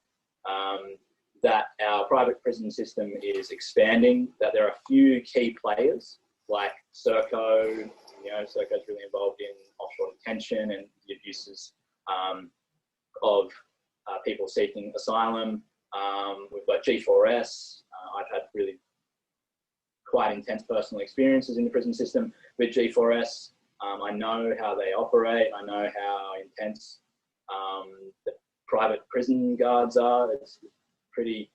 that our private prison system is expanding, that there are a few key players like Serco, Serco's really involved in offshore detention and the abuses of people seeking asylum. We've got G4S. I've had really quite intense personal experiences in the prison system with G4S. I know how they operate. I know how intense the private prison guards are. It's pretty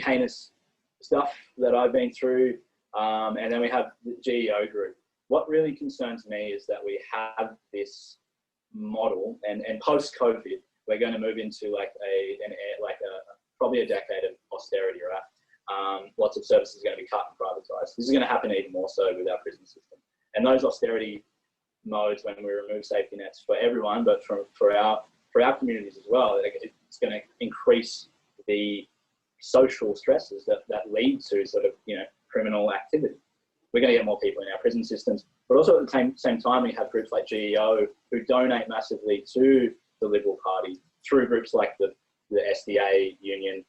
heinous stuff that I've been through. And then we have the GEO group. What really concerns me is that we have this model, and post-COVID, we're going to move into probably a decade of austerity, right? Lots of services are going to be cut and privatised. This is going to happen even more so with our prison system. And those austerity modes, when we remove safety nets for everyone, but for our communities as well, it's going to increase the social stresses that lead to sort of criminal activity. We're going to get more people in our prison systems, but also at the same time we have groups like GEO who donate massively to the Liberal Party through groups like the SDA union.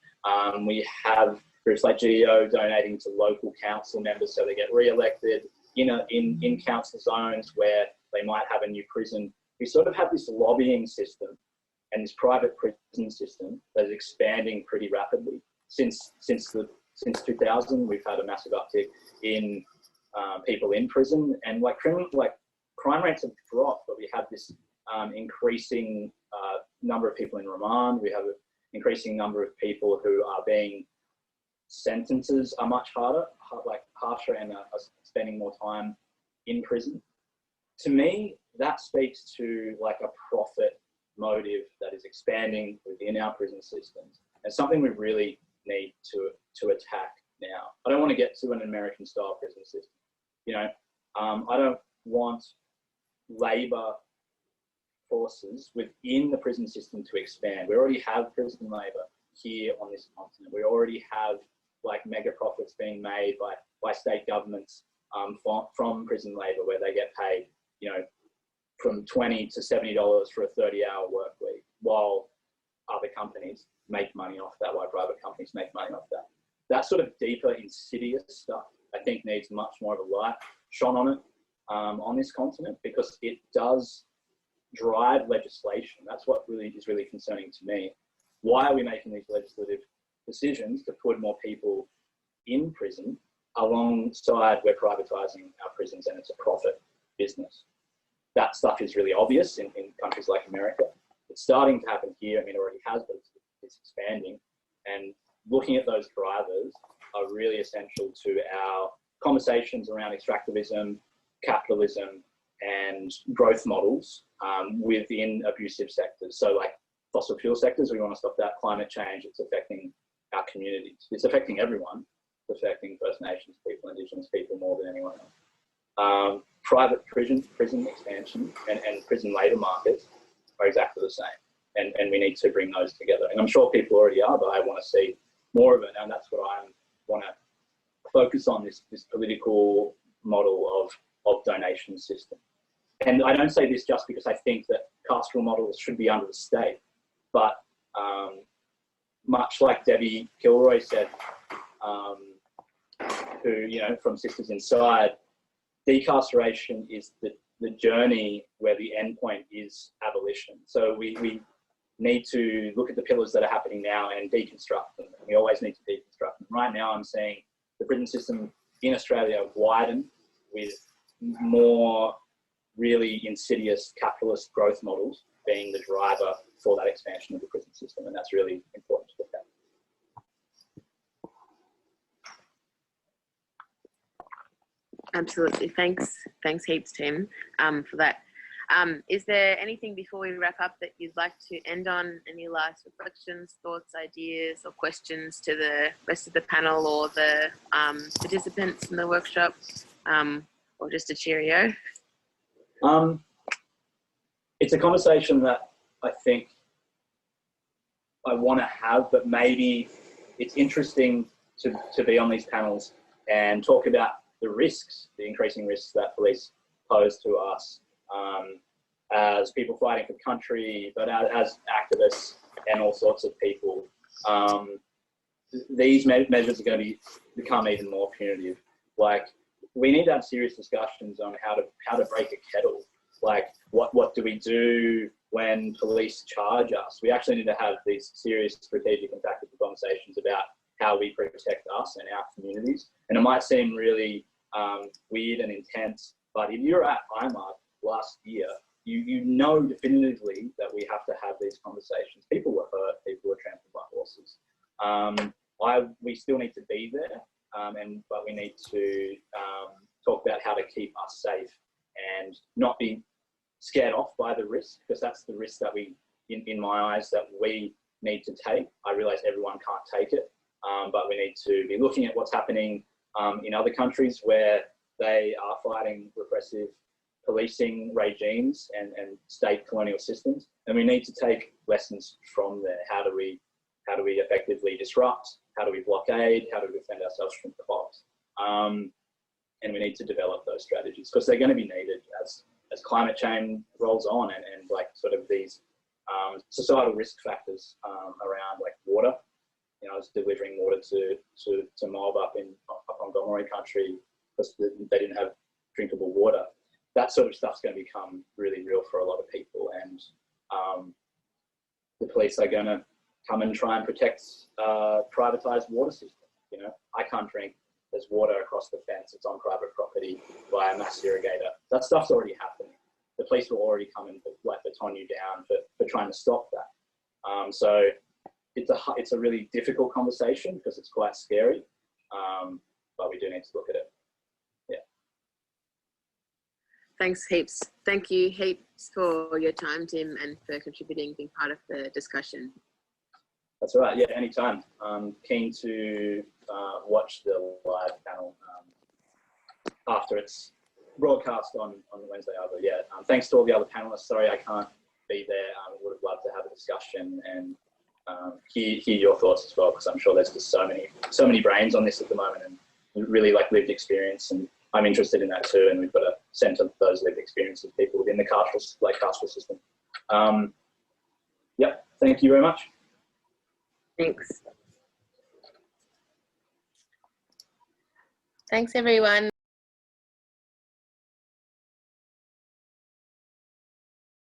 We have groups like GEO donating to local council members so they get re-elected in council zones where they might have a new prison. We sort of have this lobbying system and this private prison system that is expanding pretty rapidly. Since 2000, we've had a massive uptick in people in prison, and crime rates have dropped, but we have this increasing number of people in remand. We have an increasing number of people who are being sentences are much harsher, and are spending more time in prison. To me, that speaks to like a profit motive that is expanding within our prison systems, and something we really need to attack now. I don't want to get to an American style prison system. You know, I don't want labour forces within the prison system to expand. We already have prison labour here on this continent. We already have like mega profits being made by state governments from prison labour, where they get paid, you know, from $20 to $70 for a 30-hour work week, while other companies make money off that, while private companies make money off that. That sort of deeper, insidious stuff, I think, needs much more of a light shone on it on this continent, because it does drive legislation. That's what is really concerning to me. Why are we making these legislative decisions to put more people in prison alongside we're privatising our prisons and it's a profit business? That stuff is really obvious in countries like America. It's starting to happen here. I mean, it already has, but it's expanding. And looking at those drivers are really essential to our conversations around extractivism, capitalism, and growth models within abusive sectors. So like fossil fuel sectors, we want to stop that. Climate change, it's affecting our communities. It's affecting everyone. It's affecting First Nations people, Indigenous people more than anyone else. Private prison expansion and prison labour markets are exactly the same. And we need to bring those together. And I'm sure people already are, but I want to see more of it. And that's what I want to focus on, this political model of donation system. And I don't say this just because I think that carceral models should be under the state, but much like 𝗳𝗶𝗶𝗀𝗶𝗀𝘁 said, who, you know, from Sisters Inside, decarceration is the journey where the end point is abolition. So we need to look at the pillars that are happening now and deconstruct them. We always need to deconstruct them. Right now I'm seeing the prison system in Australia widen with more really insidious capitalist growth models being the driver for that expansion of the prison system, and that's really important to look at. Absolutely. Thanks heaps, Tim, for that. Is there anything before we wrap up that you'd like to end on? Any last reflections, thoughts, ideas, or questions to the rest of the panel or the participants in the workshop, or just a cheerio? It's a conversation that I think I want to have, but maybe it's interesting to be on these panels and talk about the risks, the increasing risks that police pose to us as people fighting for country, but as activists and all sorts of people. These measures are going to become even more punitive. Like, we need to have serious discussions on how to break a kettle. Like, what do we do when police charge us? We actually need to have these serious strategic and tactical conversations about how we protect us and our communities. And it might seem really weird and intense, but if you're at IMARC last year, you know definitively that we have to have these conversations. People were hurt, people were trampled by horses. We still need to be there, but we need to talk about how to keep us safe and not be scared off by the risk, because that's the risk that in my eyes, that we need to take. I realise everyone can't take it, but we need to be looking at what's happening in other countries where they are fighting repressive policing regimes and state colonial systems, and we need to take lessons from there. How do we effectively disrupt? How do we blockade? How do we defend ourselves from cops? And we need to develop those strategies, because they're going to be needed as climate change rolls on, and like sort of these societal risk factors around like water. You know, I was delivering water to mob up on 𝗳𝗁 country because they didn't have drinkable water. That sort of stuff's going to become really real for a lot of people, and the police are going to come and try and protect privatised water systems. You know, I can't drink. There's water across the fence. It's on private property by a mass irrigator. That stuff's already happening. The police will already come and like baton you down for trying to stop that. So it's a really difficult conversation because it's quite scary, but we do need to look at it. Yeah. Thanks heaps. Thank you heaps for your time, Tim, and for contributing, being part of the discussion. That's all right. Yeah, anytime. Keen to watch the live panel after it's broadcast on Wednesday. But yeah, thanks to all the other panelists. Sorry I can't be there. Would have loved to have a discussion and hear your thoughts as well, because I'm sure there's just so many brains on this at the moment, and really like lived experience, and I'm interested in that too. And we've got to centre those lived experiences of people within the carceral system. Yeah, thank you very much. Thanks. Thanks everyone.